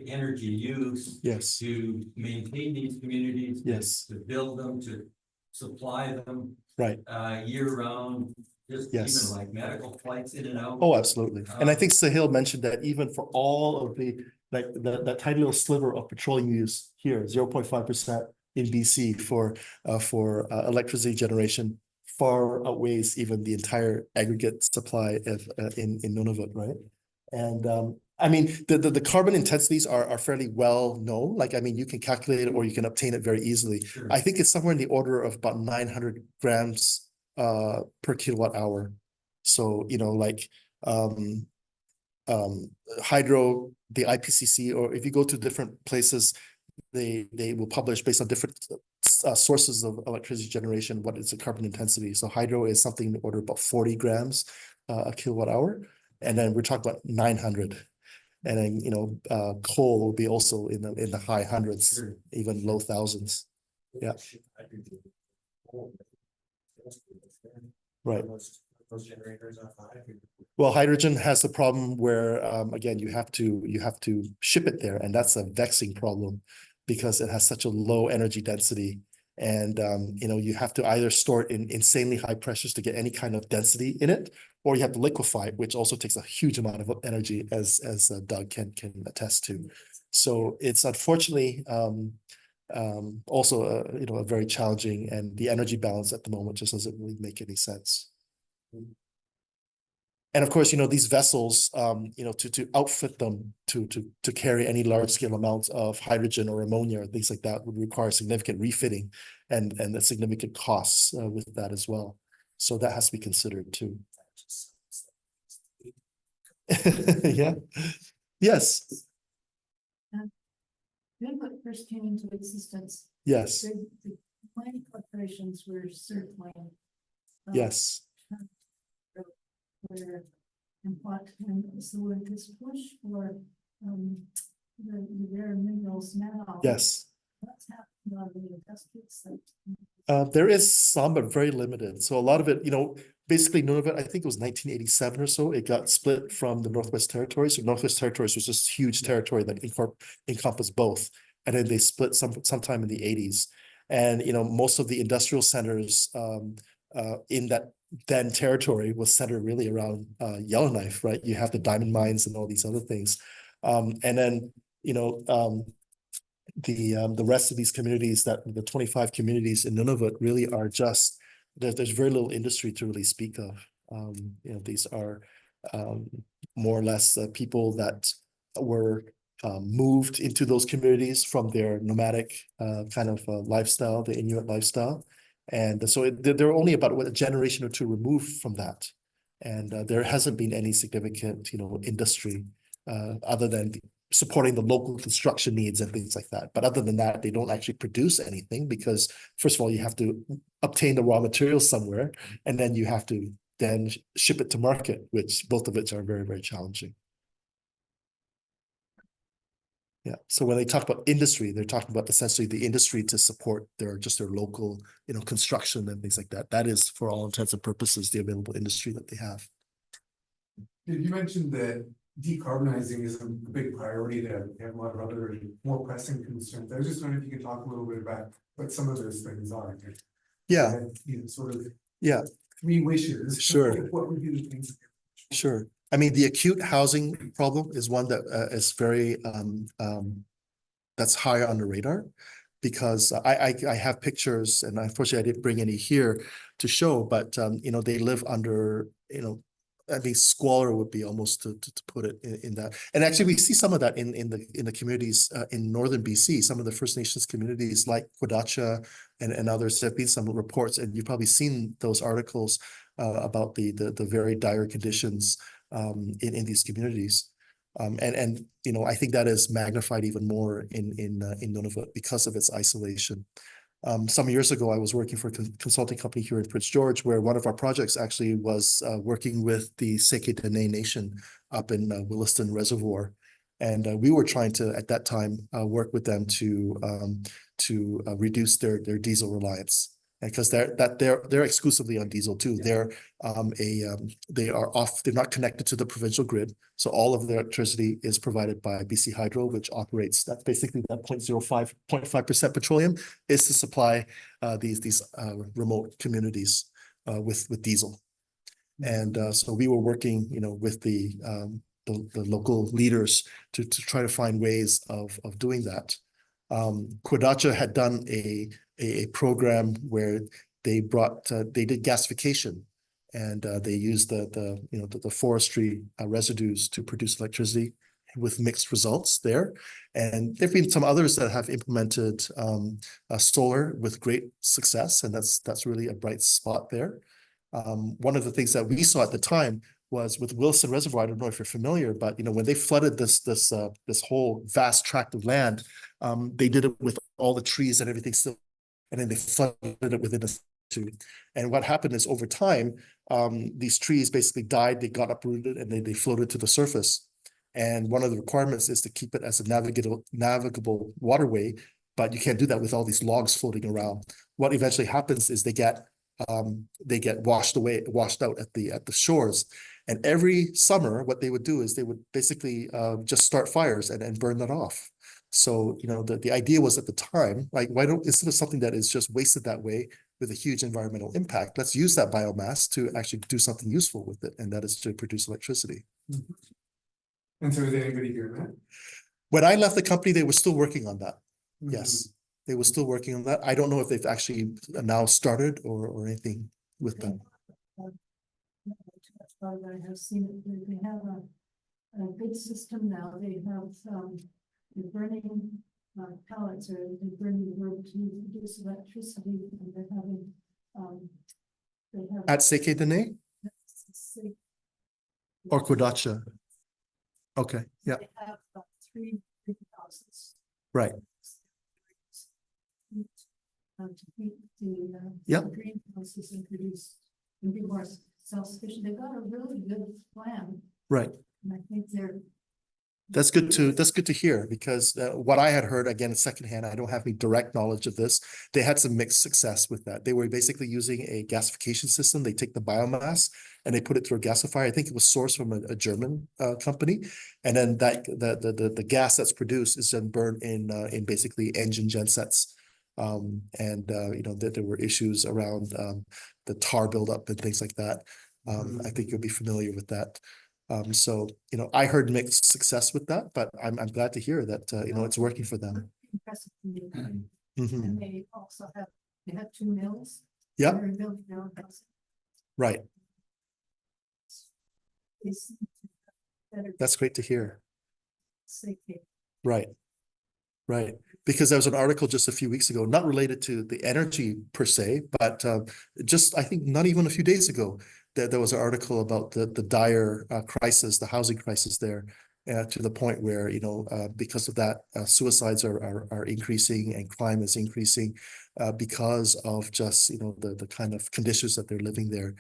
energy use to maintain these communities, to build them, to supply them year round, just even like medical flights in and out. Oh, absolutely. And I think Sahil mentioned that even for all of that tiny little sliver of petroleum use here, 0.5% in BC for electricity generation far outweighs even the entire aggregate supply in Nunavut, right? And I mean, the carbon intensities are fairly well known. Like, I mean, you can calculate it or you can obtain it very easily. Sure. I think it's somewhere in the order of about 900 grams per kilowatt hour. So, hydro, the IPCC, or if you go to different places, they will publish based on different sources of electricity generation what is the carbon intensity. So hydro is something in the order of about 40 grams a kilowatt hour. And then we're talking about 900. And then, coal will be also in the high hundreds, even low thousands. Yeah. Right. Those generators are high. Well, hydrogen has the problem where, again, you have to ship it there, and that's a vexing problem because it has such a low energy density. And, you have to either store it in insanely high pressures to get any kind of density in it, or you have to liquefy it, which also takes a huge amount of energy, as Doug can attest to. So it's unfortunately also a very challenging, and the energy balance at the moment just doesn't really make any sense. And of course, these vessels, to outfit them to carry any large scale amounts of hydrogen or ammonia or things like that would require significant refitting and the significant costs with that as well. So that has to be considered too. Yeah. Yes. When it first came into existence, Yes. the mining corporations were circling. Yes. Where and what, and so where this push for the rare minerals now. Yes. What's happening on the industrial side? There is some, but very limited. So a lot of it, basically none of it, I think it was 1987 or so, it got split from the Northwest Territories. So Northwest Territories was this huge territory that encompassed both. And then they split sometime in the 80s. And, most of the industrial centers in that then territory was centered really around Yellowknife, right? You have the diamond mines and all these other things. And then, the rest of these communities, that the 25 communities in Nunavut, really are just, there's very little industry to really speak of. These are more or less people that were moved into those communities from their nomadic kind of lifestyle, the Inuit lifestyle. And so they're only about a generation or two removed from that. And there hasn't been any significant, industry other than supporting the local construction needs and things like that. But other than that, they don't actually produce anything because, first of all, you have to obtain the raw materials somewhere, and then you have to then ship it to market, which both of which are very, very challenging. Yeah. So when they talk about industry, they're talking about essentially the industry to support their local, construction and things like that. That is, for all intents and purposes, the available industry that they have. You mentioned that decarbonizing is a big priority, that we have a lot of other more pressing concerns. I was just wondering if you could talk a little bit about what some of those things are. Yeah. Sort of. Yeah. 3 wishes. Sure. What would be the things? Sure. I mean, the acute housing problem is one that is very, that's higher on the radar, because I have pictures, and unfortunately I didn't bring any here to show, but, they live under, I mean, squalor would be almost to put it in that. And actually we see some of that in the communities in northern BC, some of the First Nations communities like Quadacha and others. There have been some reports, and you've probably seen those articles about the very dire conditions in these communities. And I think that is magnified even more in Nunavut because of its isolation. Some years ago, I was working for a consulting company here in Prince George, where one of our projects actually was working with the Seke Dene Nation up in Williston Reservoir. And we were trying to, at that time, work with them to reduce their diesel reliance. Because they're exclusively on diesel too. They're they're not connected to the provincial grid. So all of their electricity is provided by BC Hydro, which operates, that's basically that 0.5% petroleum is to supply these remote communities with diesel. And so we were working, with the local leaders to try to find ways of doing that. Quadacha had done a program where they did gasification, and they used the forestry residues to produce electricity with mixed results there. And there've been some others that have implemented solar with great success, and that's really a bright spot there. One of the things that we saw at the time was with Wilson Reservoir. I don't know if you're familiar, but when they flooded this whole vast tract of land, they did it with all the trees and everything still, and then they flooded it within a century. And what happened is, over time, these trees basically died, they got uprooted, and they floated to the surface. And one of the requirements is to keep it as a navigable waterway, but you can't do that with all these logs floating around. What eventually happens is they get washed out at the shores. And every summer, what they would do is they would basically just start fires and burn that off. So, the idea was at the time, like, why don't, instead of something that is just wasted that way with a huge environmental impact, let's use that biomass to actually do something useful with it, and that is to produce electricity. And so is anybody doing that? When I left the company, they were still working on that. Mm-hmm. Yes, they were still working on that. I don't know if they've actually now started or anything with that. I have seen it, they have a good system now, they have, they're burning, pellets, or they're burning wood to produce electricity, and they're having, they have. At Seke Dene or Kodacha? Okay, yeah, They have three greenhouses. right. To heat the, Yep. greenhouses and produce, and be more self-sufficient, they've got a really good plan, Right. and I think they're. That's good to hear, because what I had heard, again, secondhand, I don't have any direct knowledge of this. They had some mixed success with that. They were basically using a gasification system. They take the biomass and they put it through a gasifier. I think it was sourced from a German company, and then that the gas that's produced is then burned in basically engine gensets. That there were issues around the tar buildup and things like that. I think you'll be familiar with that. So, I heard mixed success with that, but I'm glad to hear that, it's working for them. Impressive to me. Mhm. And they also have two mills. Yeah, They're building their own house. right. They seem to have better That's great to hear. safety. Right. Right. Because there was an article just a few weeks ago, not related to the energy per se, but just, I think, not even a few days ago, that there was an article about the dire crisis, the housing crisis there, to the point where, because of that, suicides are increasing and crime is increasing because of just, the kind of conditions that they're living there.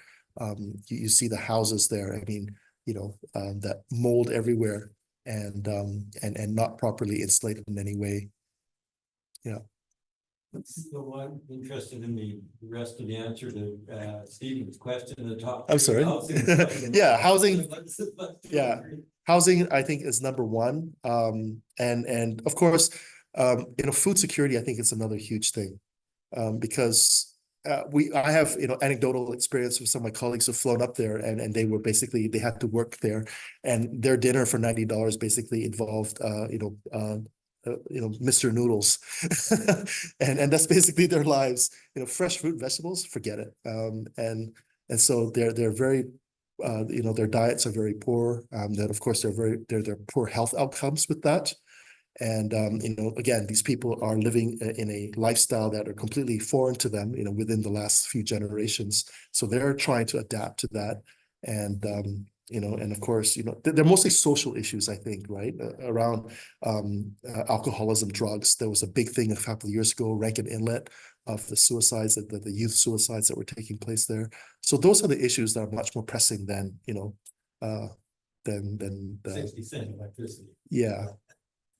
You see the houses there. I mean, that mold everywhere, and not properly insulated in any way. Yeah. So I'm interested in the rest of the answer to Stephen's question, the top. I'm three sorry. housing. Yeah, housing. What's Yeah. Housing, I think, is number one. And of course, food security, I think, is another huge thing. Because I have, anecdotal experience with some of my colleagues who've flown up there, and they were basically, they had to work there, and their dinner for $90 basically involved, Mr. Noodles. and that's basically their lives. Fresh fruit, vegetables, forget it. And so they're very, their diets are very poor. That of course they're poor health outcomes with that. And again, these people are living in a lifestyle that are completely foreign to them, within the last few generations. So they're trying to adapt to that. And and of course, they're mostly social issues, I think, right? Around alcoholism, drugs. There was a big thing a couple of years ago, Rankin Inlet, of the suicides, the youth suicides that were taking place there. So those are the issues that are much more pressing than, than the 60 cent electricity. yeah.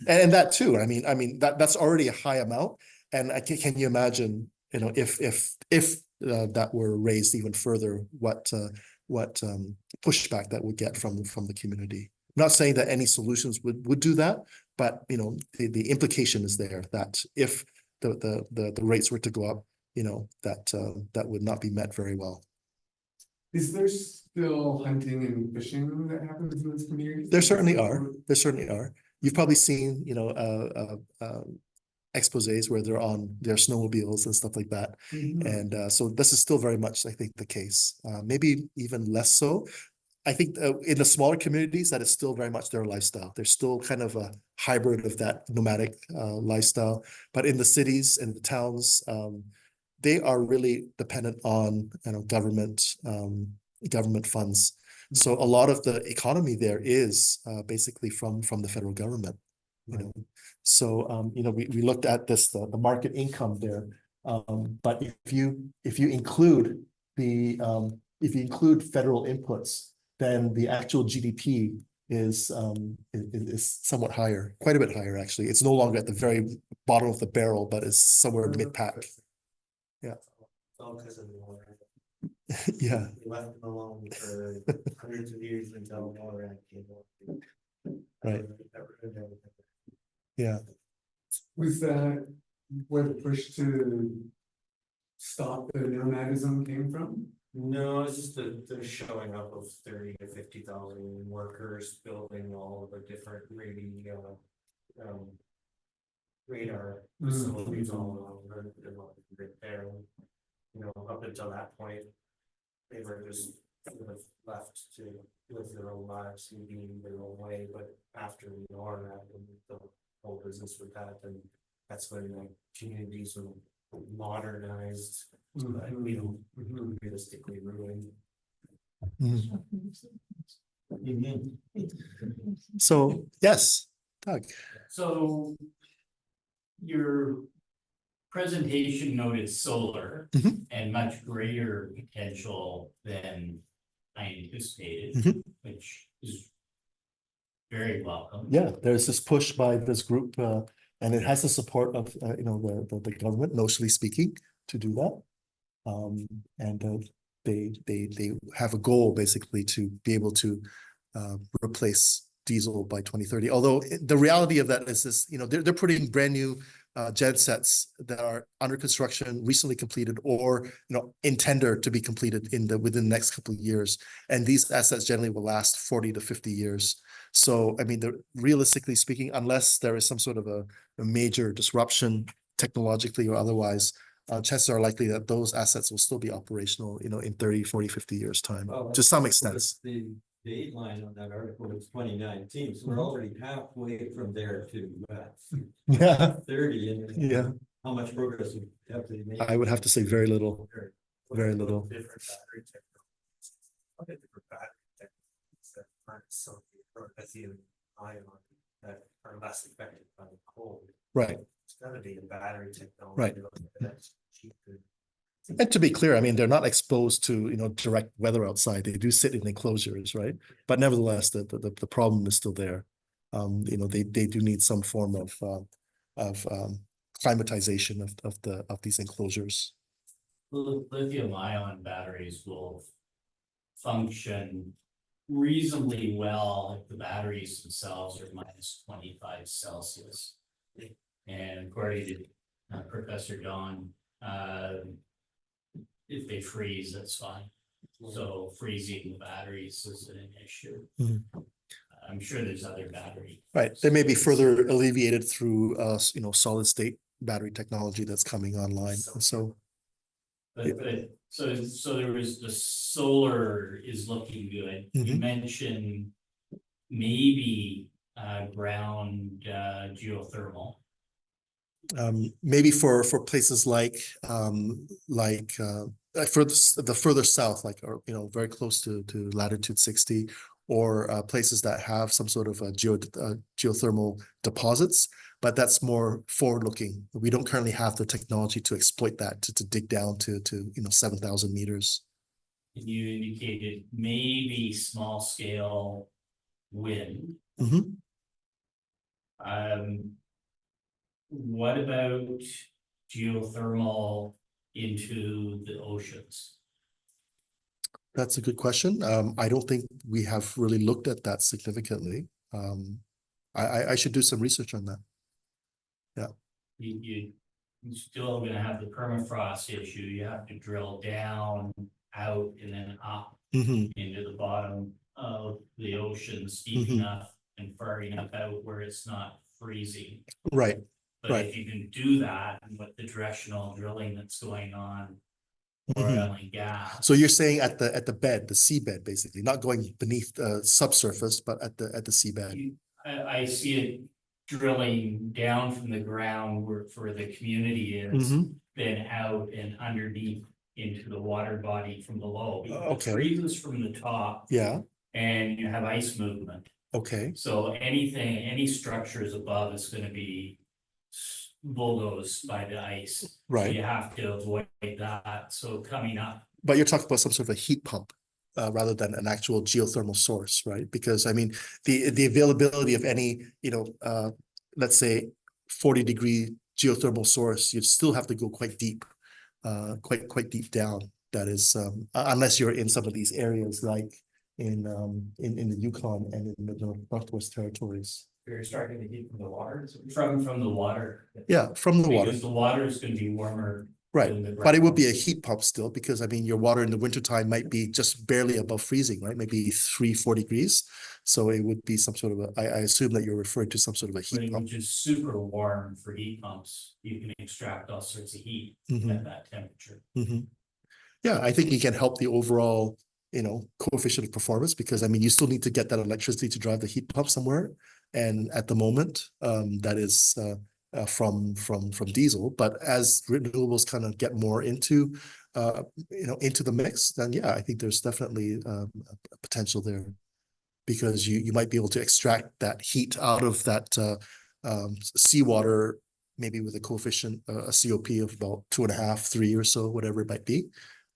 And that too, I mean, that's already a high amount. And can you imagine, if that were raised even further, what pushback that would get from the community? I'm not saying that any solutions would do that, but the implication is there that if the rates were to go up, that would not be met very well. Is there still hunting and fishing that happens in those communities? There certainly are. There certainly are. You've probably seen, exposés where they're on their snowmobiles and stuff like that. Mhm. And so this is still very much, I think, the case. Maybe even less so. I think in the smaller communities, that is still very much their lifestyle. They're still kind of a hybrid of that nomadic lifestyle. But in the cities and the towns, they are really dependent on government funds. So a lot of the economy there is basically from the federal government. So we looked at this the market income there, but if you include federal inputs, then the actual GDP is somewhat higher, quite a bit higher actually. It's no longer at the very bottom of the barrel, but it's somewhere mid-pack. Yeah. It's all because of the water. Yeah. We left them alone for hundreds of years until water came up. Right. Yeah. Was that where the push to stop the nomad came from? No, it's just the showing up of 30 to 50,000 workers building all of the different radar facilities all over there. You know, up until that point, they were just sort of left to live their own lives and be their own way, but after the RNAP and the whole business with that, and that's when the communities were modernized, but we don't realistically ruined. So, yes, Doug. So your presentation noted solar Mhm. and much greater potential than I anticipated, which is very welcome. Yeah, there's this push by this group, and it has the support of, you know, the government, notionally speaking, to do that. And they have a goal basically to be able to replace diesel by 2030. Although the reality of that is this, you know, they're putting brand new gen sets that are under construction, recently completed, or you know, in tender to be completed within the next couple of years. And these assets generally will last 40 to 50 years. So I mean, realistically speaking, unless there is some sort of a major disruption technologically or otherwise, chances are likely that those assets will still be operational, you know, in 30, 40, 50 years time, Well, to some extent. The date line on that article was 2019, so we're already halfway from there to Yeah, 30. And yeah, how much progress we have to make? I would have to say very little, very little. Different battery technologies. What are different battery technologies that aren't so or lithium ion that are less affected by the cold? Right. It's gotta be a battery technology. Right. That's cheaper. And to be clear, I mean, they're not exposed to, you know, direct weather outside. They do sit in enclosures, right? But nevertheless, the problem is still there. You know, they do need some form of climatization of these enclosures. Lithium ion batteries will function reasonably well if the batteries themselves are minus 25 Celsius. And according to Professor Don, if they freeze, that's fine. So freezing the batteries isn't an issue. I'm sure there's other battery. Right. They may be further alleviated through, you know, solid state battery technology that's coming online. And so, So there was the solar is looking good. You mentioned maybe ground geothermal. maybe for places like the further south, like, or you know, very close to latitude 60, or places that have some sort of geothermal deposits, but that's more forward looking. We don't currently have the technology to exploit that, to dig down to you know, 7,000 meters. And you indicated maybe small scale wind. What about geothermal into the oceans? That's a good question. I don't think we have really looked at that significantly. I should do some research on that. Yeah. You're still gonna have the permafrost issue. You have to drill down, out, and then up into the bottom of the ocean, steep enough and far enough out where it's not freezing. Right. But if you can do that, and with the directional drilling that's going on, oil and gas. So you're saying at the bed, the seabed, basically, not going beneath subsurface, but at the seabed. I see it drilling down from the ground where the community is, then out and underneath into the water body from below. It freezes from the top. Yeah. And you have ice movement. Okay. So any structures above is going to be bulldozed by the ice. Right. So you have to avoid that. So coming up. But you're talking about some sort of a heat pump rather than an actual geothermal source, right? Because I mean, the availability of any, you know, let's say 40-degree geothermal source, you still have to go quite deep, quite deep down. That is, unless you're in some of these areas like in the Yukon and in the Northwest Territories. You're starting to heat from the water. from the water. Yeah, from the water, Because the water is gonna be warmer. right. than the But it would be a ground. heat pump still, because I mean, your water in the wintertime might be just barely above freezing, right? Maybe 3-4 degrees. So it would be some sort of I assume that you're referring to some sort of a But heat it pump. would just super warm for heat pumps. You can extract all sorts of heat Mhm. at that temperature. Mhm. Yeah, I think you can help the overall, coefficient of performance, because I mean, you still need to get that electricity to drive the heat pump somewhere. And at the moment, that is from diesel. But as renewables kind of get more into into the mix, then yeah, I think there's definitely a potential there, because you might be able to extract that heat out of that seawater, maybe with a coefficient, a COP of about 2.5, 3 or so, whatever it might be.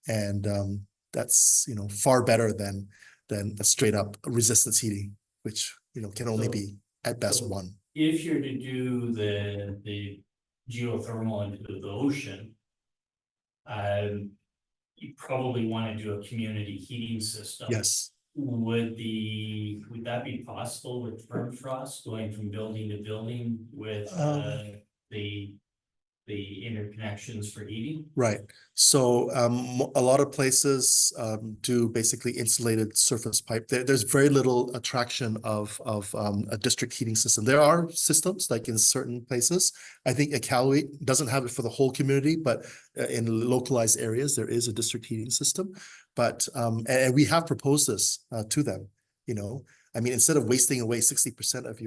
And that's, far better than a straight up resistance heating, which, can only So- be at best so- one. If you're to do the geothermal into the ocean. You probably want to do a community heating system. Yes. Would that be possible with permafrost going from building to building with the interconnections for heating? Right. So a lot of places do basically insulated surface pipe. There's very little attraction of a district heating system. There are systems like in certain places. I think Iqaluit doesn't have it for the whole community, but in localized areas, there is a district heating system. But and we have proposed this to them, I mean, instead of wasting away 60% of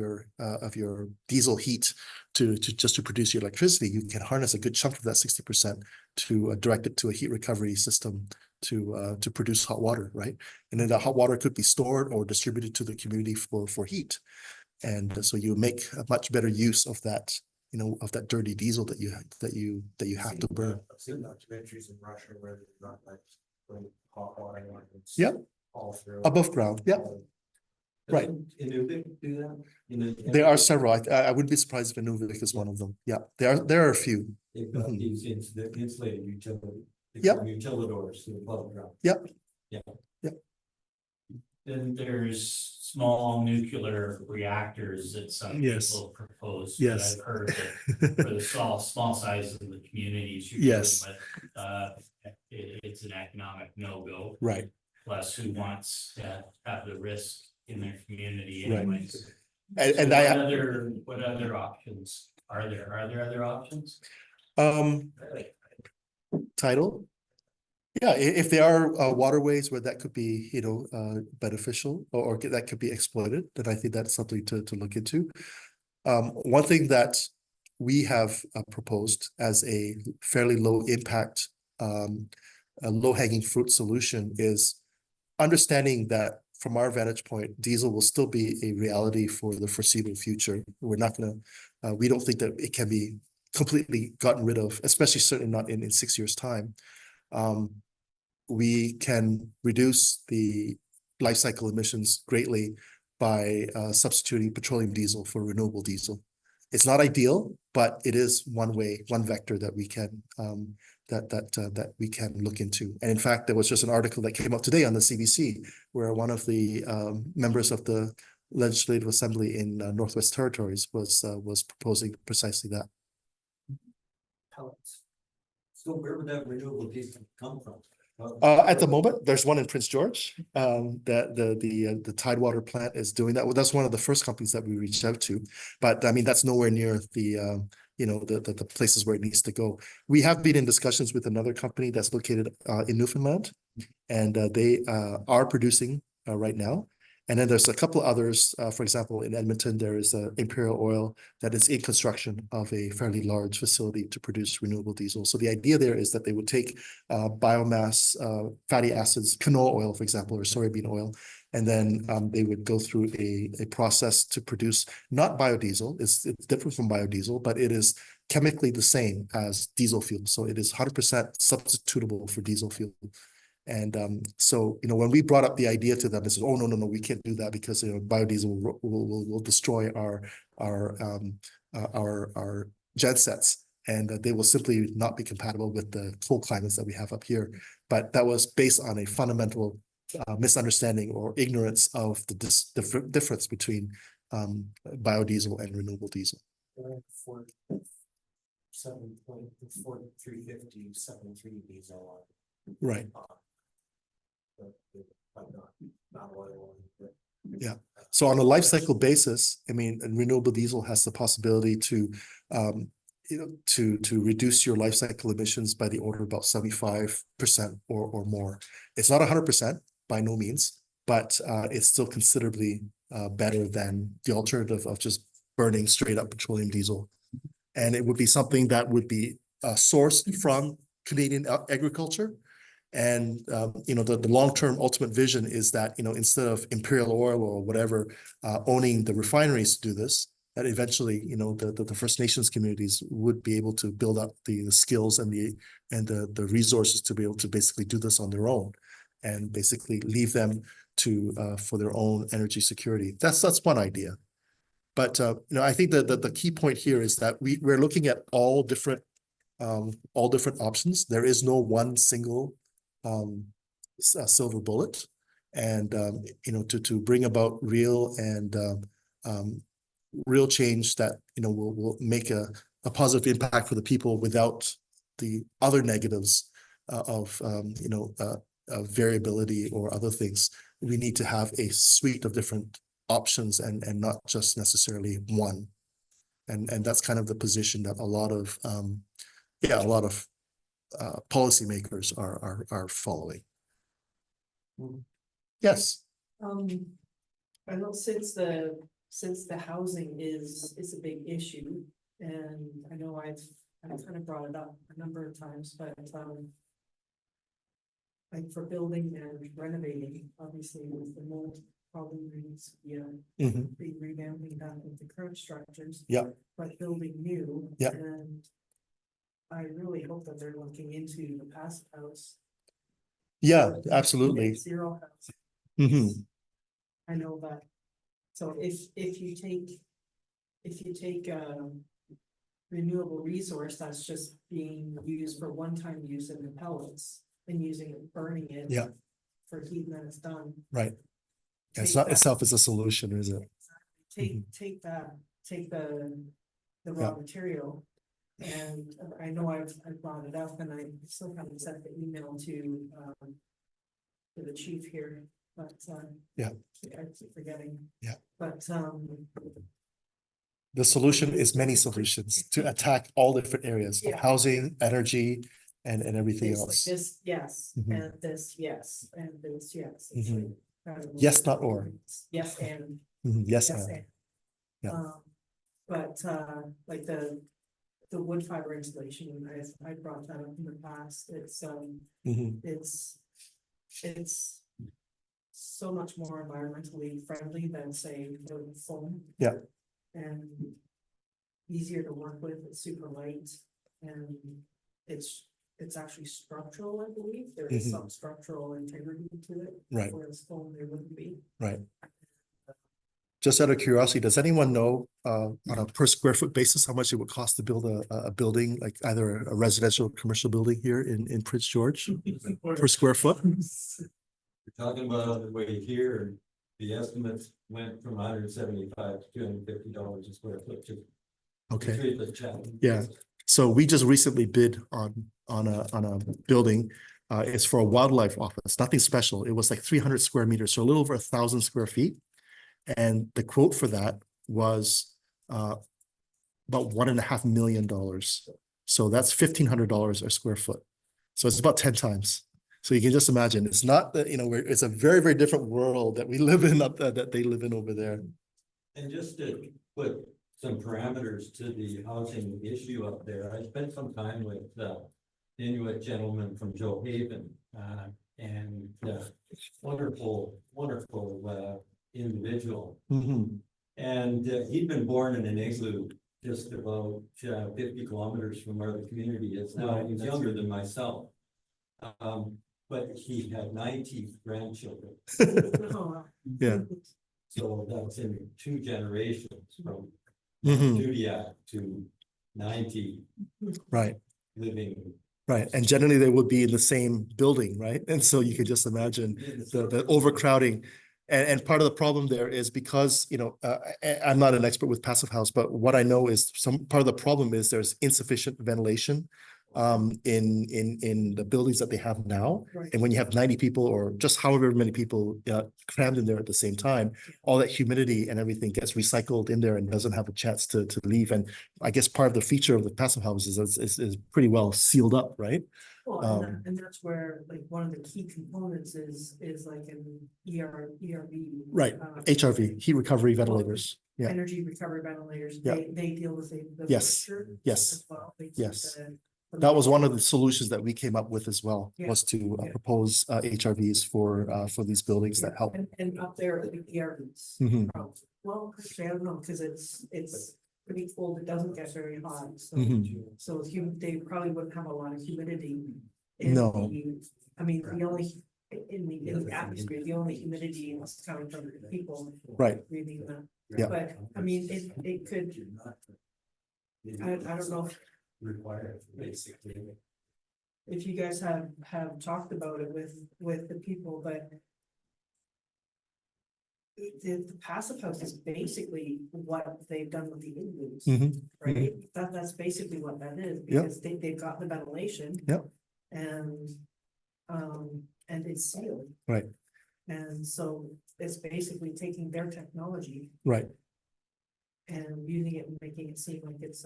your diesel heat to just to produce your electricity, you can harness a good chunk of that 60% to direct it to a heat recovery system to produce hot water, right? And then the hot water could be stored or distributed to the community for heat. And so you make a much better use of that, of that dirty diesel that you have to burn. I've seen documentaries in Russia where they've got like hot water lines. Yep. All through. Above ground, yep. Right. Inuvik do that? There are several. I wouldn't be surprised if Inuvik is one of them. Yeah, there are a few. They've got Mhm. these insulated utility. Yep. Utilidors to above ground. Yep. Yeah. Yep. Then there's small nuclear reactors that some Yes. people propose. Yes. But I've heard that for the small sizes of the communities you're Yes. dealing with, it's an economic no-go. Right. Plus, who wants to have the risk in their community Right. anyways? And So what other options are there? Are there other options? Tidal. Yeah, if there are waterways where that could be, beneficial or that could be exploited, then I think that's something to look into. One thing that we have proposed as a fairly low impact, a low hanging fruit solution is understanding that from our vantage point, diesel will still be a reality for the foreseeable future. We're not gonna, we don't think that it can be completely gotten rid of, especially certainly not in 6 years' time. We can reduce the life cycle emissions greatly by substituting petroleum diesel for renewable diesel. It's not ideal, but it is one vector that we can that we can look into. And in fact, there was just an article that came out today on the CBC where one of the members of the Legislative Assembly in Northwest Territories was proposing precisely that. Pellets. So where would that renewable diesel come from? At the moment, there's one in Prince George. The Tidewater plant is doing that. Well, that's one of the first companies that we reached out to. But I mean, that's nowhere near the the places where it needs to go. We have been in discussions with another company that's located in Newfoundland, and they are producing right now. And then there's a couple of others. For example, in Edmonton, there is Imperial Oil that is in construction of a fairly large facility to produce renewable diesel. So the idea there is that they would take biomass, fatty acids, canola oil, for example, or soybean oil, and then they would go through a process to produce not biodiesel. It's different from biodiesel, but it is chemically the same as diesel fuel. So it is 100% substitutable for diesel fuel. And so, when we brought up the idea to them, they said, "Oh, no, we can't do that because biodiesel will destroy our gen sets, and they will simply not be compatible with the cold climates that we have up here." But that was based on a fundamental misunderstanding or ignorance of the difference between biodiesel and renewable diesel. For 350, 7.3 diesel. Right. But not oil. Yeah. So on a life cycle basis, I mean, renewable diesel has the possibility to, to reduce your life cycle emissions by the order of about 75% or more. It's not 100% by no means, but it's still considerably better than the alternative of just burning straight up petroleum diesel. And it would be something that would be sourced from Canadian agriculture. And, the long-term ultimate vision is that, instead of Imperial Oil or whatever owning the refineries to do this, that eventually, the First Nations communities would be able to build up the skills and the resources to be able to basically do this on their own and basically leave them for their own energy security. That's one idea. But, I think that the key point here is that we're looking at all different options. There is no one single silver bullet, and to bring about real change that will make a positive impact for the people without the other negatives of variability or other things. We need to have a suite of different options and not just necessarily one. And that's kind of the position that a lot of policymakers are following. Yes. I know since the housing is a big issue, and I know I've kind of brought it up a number of times, but like for building and renovating, obviously with the mold probably needs to be big revamping back with the current structures. Yeah. But building new. Yeah. And I really hope that they're looking into the passive house. Yeah, absolutely. Zero house. I know that. So if you take renewable resource that's just being used for one-time use in the pellets and using it, burning it. Yeah. For heat and then it's done. Right. It's not itself as a solution, is it? Take the raw material. And I know I've brought it up and I still haven't sent the email to the chief here, but yeah, I keep forgetting. Yeah. But the solution is many solutions to attack all different areas of housing, energy, and everything else. Like this, yes, and this, yes, and this, yes. Yes, not or. Yes, and. Yes, and. Yeah. But like the wood fiber insulation, I brought that up in the past. It's so much more environmentally friendly than say the foam. Yeah. And easier to work with. It's super light and it's actually structural, I believe. There is some structural integrity to it. Right. Whereas foam there wouldn't be. Right. Just out of curiosity, does anyone know on a per square foot basis how much it would cost to build a building, like either a residential or commercial building here in Prince George per square foot? We're talking about on the way here, the estimates went from $175 to $250 a square foot. Okay. Yeah. So we just recently bid on a building. It's for a wildlife office, nothing special. It was like 300 square meters, so a little over 1,000 square feet. And the quote for that was about $1.5 million. So that's $1,500 a square foot. So it's about 10 times. So you can just imagine, it's not that, it's a very, very different world that we live in up there, that they live in over there. And just to put some parameters to the housing issue up there, I spent some time with the Inuit gentleman from Joe Haven, and wonderful individual. And he'd been born in an igloo just about 50 kilometers from where the community is now. He's younger than myself. But he had 90 grandchildren. Yeah. So that's in 2 generations from Dudiak to 90. Right. Living. Right. And generally they would be in the same building, right? And so you could just imagine the overcrowding. And part of the problem there is because, I'm not an expert with passive house, but what I know is part of the problem is there's insufficient ventilation in the buildings that they have now. Right. And when you have 90 people or just however many people crammed in there at the same time, all that humidity and everything gets recycled in there and doesn't have a chance to leave. And I guess part of the feature of the passive houses is pretty well sealed up, right? Well, and that's where, like, one of the key components is like an ERV. Right. HRV, heat recovery ventilators. Yeah. Energy recovery ventilators, Yeah. they deal with the. Yes. moisture Yes. as well. They keep Yes. the- That was one of the solutions that we came up with as well, Yeah. was to Yeah. propose HRVs for these buildings that help. And up there, the ERVs. Mhm. Well, actually, I don't know, because it's pretty cold, it doesn't get very hot, so. Mhm. So they probably wouldn't have a lot of humidity. No. I mean, the only, in the atmosphere, the only humidity is coming from the people. Right. Breathing that. Yeah. But, I mean, it could, I don't know Required, basically. if you guys have talked about it with the people, but. The passive house is basically what they've done with the igloos. Mhm. Right, that's basically what that is, Yep. because they've got the ventilation. Yep. And it's sealed. Right. And so it's basically taking their technology Right, and using it and making it seem like it's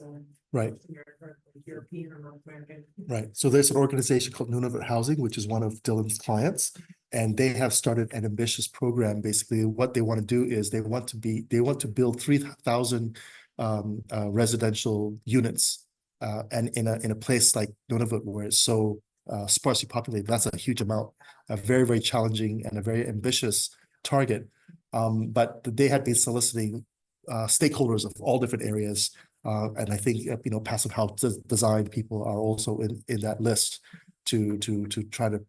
right, North America, or European or North American. right. So there's an organization called Nunavut Housing, which is one of Dylan's clients. And they have started an ambitious program. Basically, what they want to do is they want to build 3,000 residential units. And in a place like Nunavut, where it's so sparsely populated, that's a huge amount, a very, very challenging and a very ambitious target. But they had been soliciting stakeholders of all different areas. And I think, passive house design people are also in that list to try to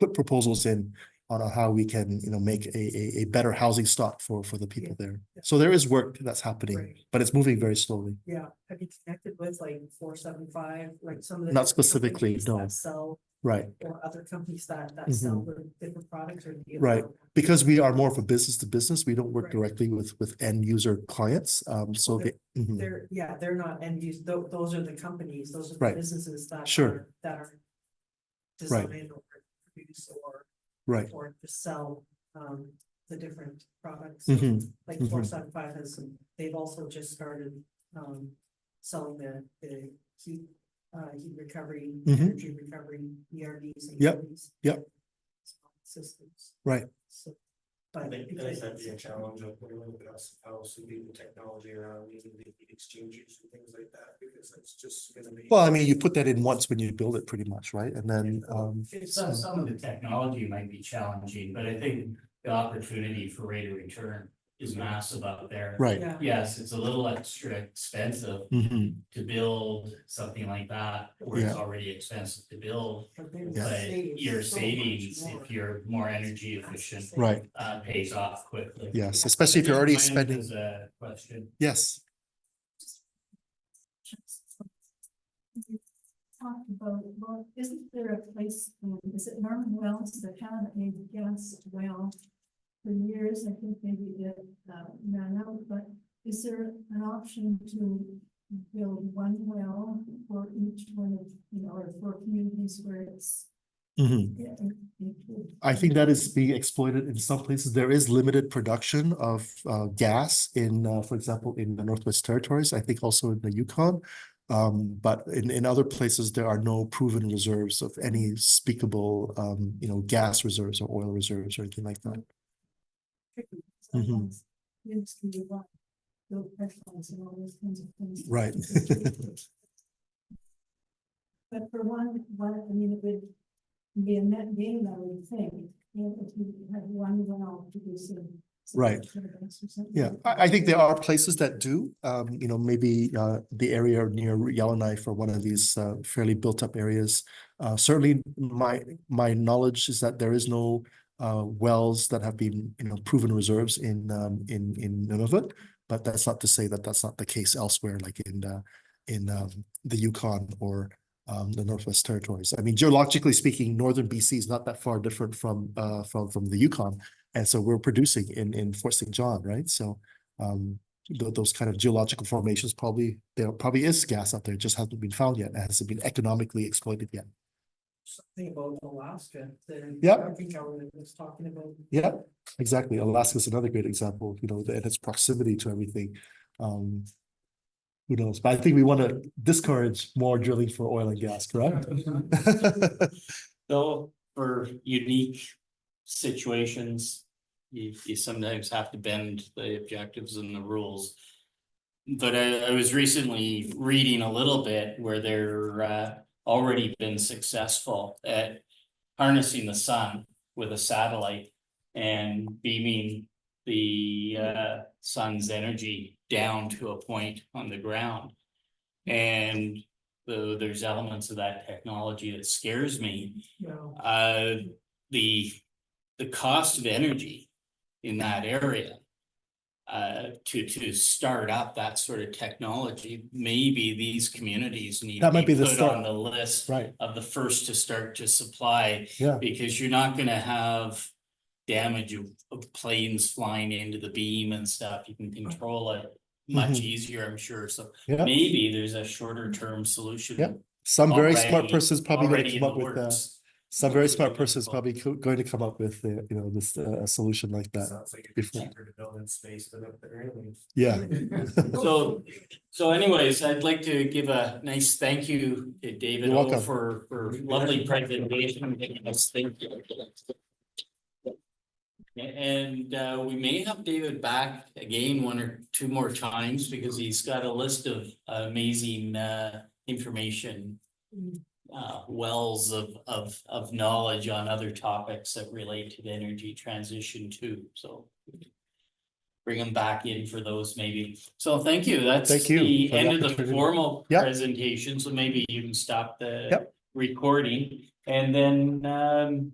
put proposals in on how we can, make a better housing stock for the people there. So there is work that's happening, Right. but it's moving very slowly. Yeah, have you connected with like 475, like some of the. Not different specifically, companies no. that Sell, Right, or other companies that sell the different products or. right. Because we are more of a business to business, we don't work Right. directly with end user clients. So Okay. mhm. They're not end use, those are the companies, those are the Right. businesses that. Sure. That are designed or produce Right. or to sell, the different products. Mhm. Like Mhm. 475 has some, they've also just started, selling the heat recovery, Mhm. energy recovery, ERVs. and Yep, EVs. yep. Systems, Right, so. I But think because that'd be a challenge of when we look at us, house would be the technology around using the heat exchangers and things like that, because that's just gonna be. well, I mean, you put that in once when you build it pretty much, right? And then, Some of the technology might be challenging, but I think the opportunity for rate of return is massive out there. right. Yeah. Yes, it's a little extra expensive Mhm. to build something like that, where it's already expensive to build. but they Yeah. But save your so much savings, more. if you're more energy efficient, Right, pays off quickly. yes, especially if you're already Mine spending, has a question. yes. Talked about, well, isn't there a place, is it Norman Wells that had a gas well? For years, I think maybe it ran out, but is there an option to build one well for each one of, or for communities where it's. Mhm. Included? I think that is being exploited in some places. There is limited production of gas in, for example, in the Northwest Territories, I think also in the Yukon. But in other places, there are no proven reserves of any speakable, gas reserves or oil reserves or anything like that. Mhm. Used to be what, build pipelines and all those kinds of things. Right. But for one, I mean, it would be a net gain, I would think, if you had one well producing. Right. Yeah, I think there are places that do, maybe the area near Yellowknife for one of these fairly built up areas. Certainly my knowledge is that there is no wells that have been, proven reserves in Nunavut, but that's not to say that that's not the case elsewhere, like in the Yukon or the Northwest Territories. I mean, geologically speaking, northern BC is not that far different from the Yukon. And so we're producing in Fort St. John, right? So those kind of geological formations there probably is gas out there, just hasn't been found yet, hasn't been economically exploited yet. Something about Alaska, the Yep. American government was talking about. Yeah, exactly. Alaska is another great example, and its proximity to everything. Who knows? But I think we want to discourage more drilling for oil and gas, correct? So for unique situations, you sometimes have to bend the objectives and the rules. But I was recently reading a little bit where they're already been successful at harnessing the sun with a satellite and beaming the sun's energy down to a point on the ground. And though there's elements of that technology that scares me, the cost of energy in that area to start up that sort of technology, maybe these communities need That to might be the put start. on the list Right. of the first to start to supply, Yeah. because you're not gonna have damage of planes flying into the beam and stuff. You can control it much easier, I'm sure. So Yeah. maybe there's a shorter term solution. Yeah. Some very smart already- person's probably going to already come in up the with works. some very smart person's probably going to come up with this a solution like that. Sounds like it'd be before. cheaper to build in space than up there anyways. Yeah. So anyways, I'd like to give a nice thank you to David You're O welcome. for lovely presentation. Thank you. And we may have David back again 1 or 2 more times because he's got a list of amazing information. Wells of knowledge on other topics that relate to the energy transition too, so. Bring him back in for those maybe. So thank you. That's Thank you the for the end of the opportunity. formal Yep. presentation, so maybe you can stop the Yep. recording and then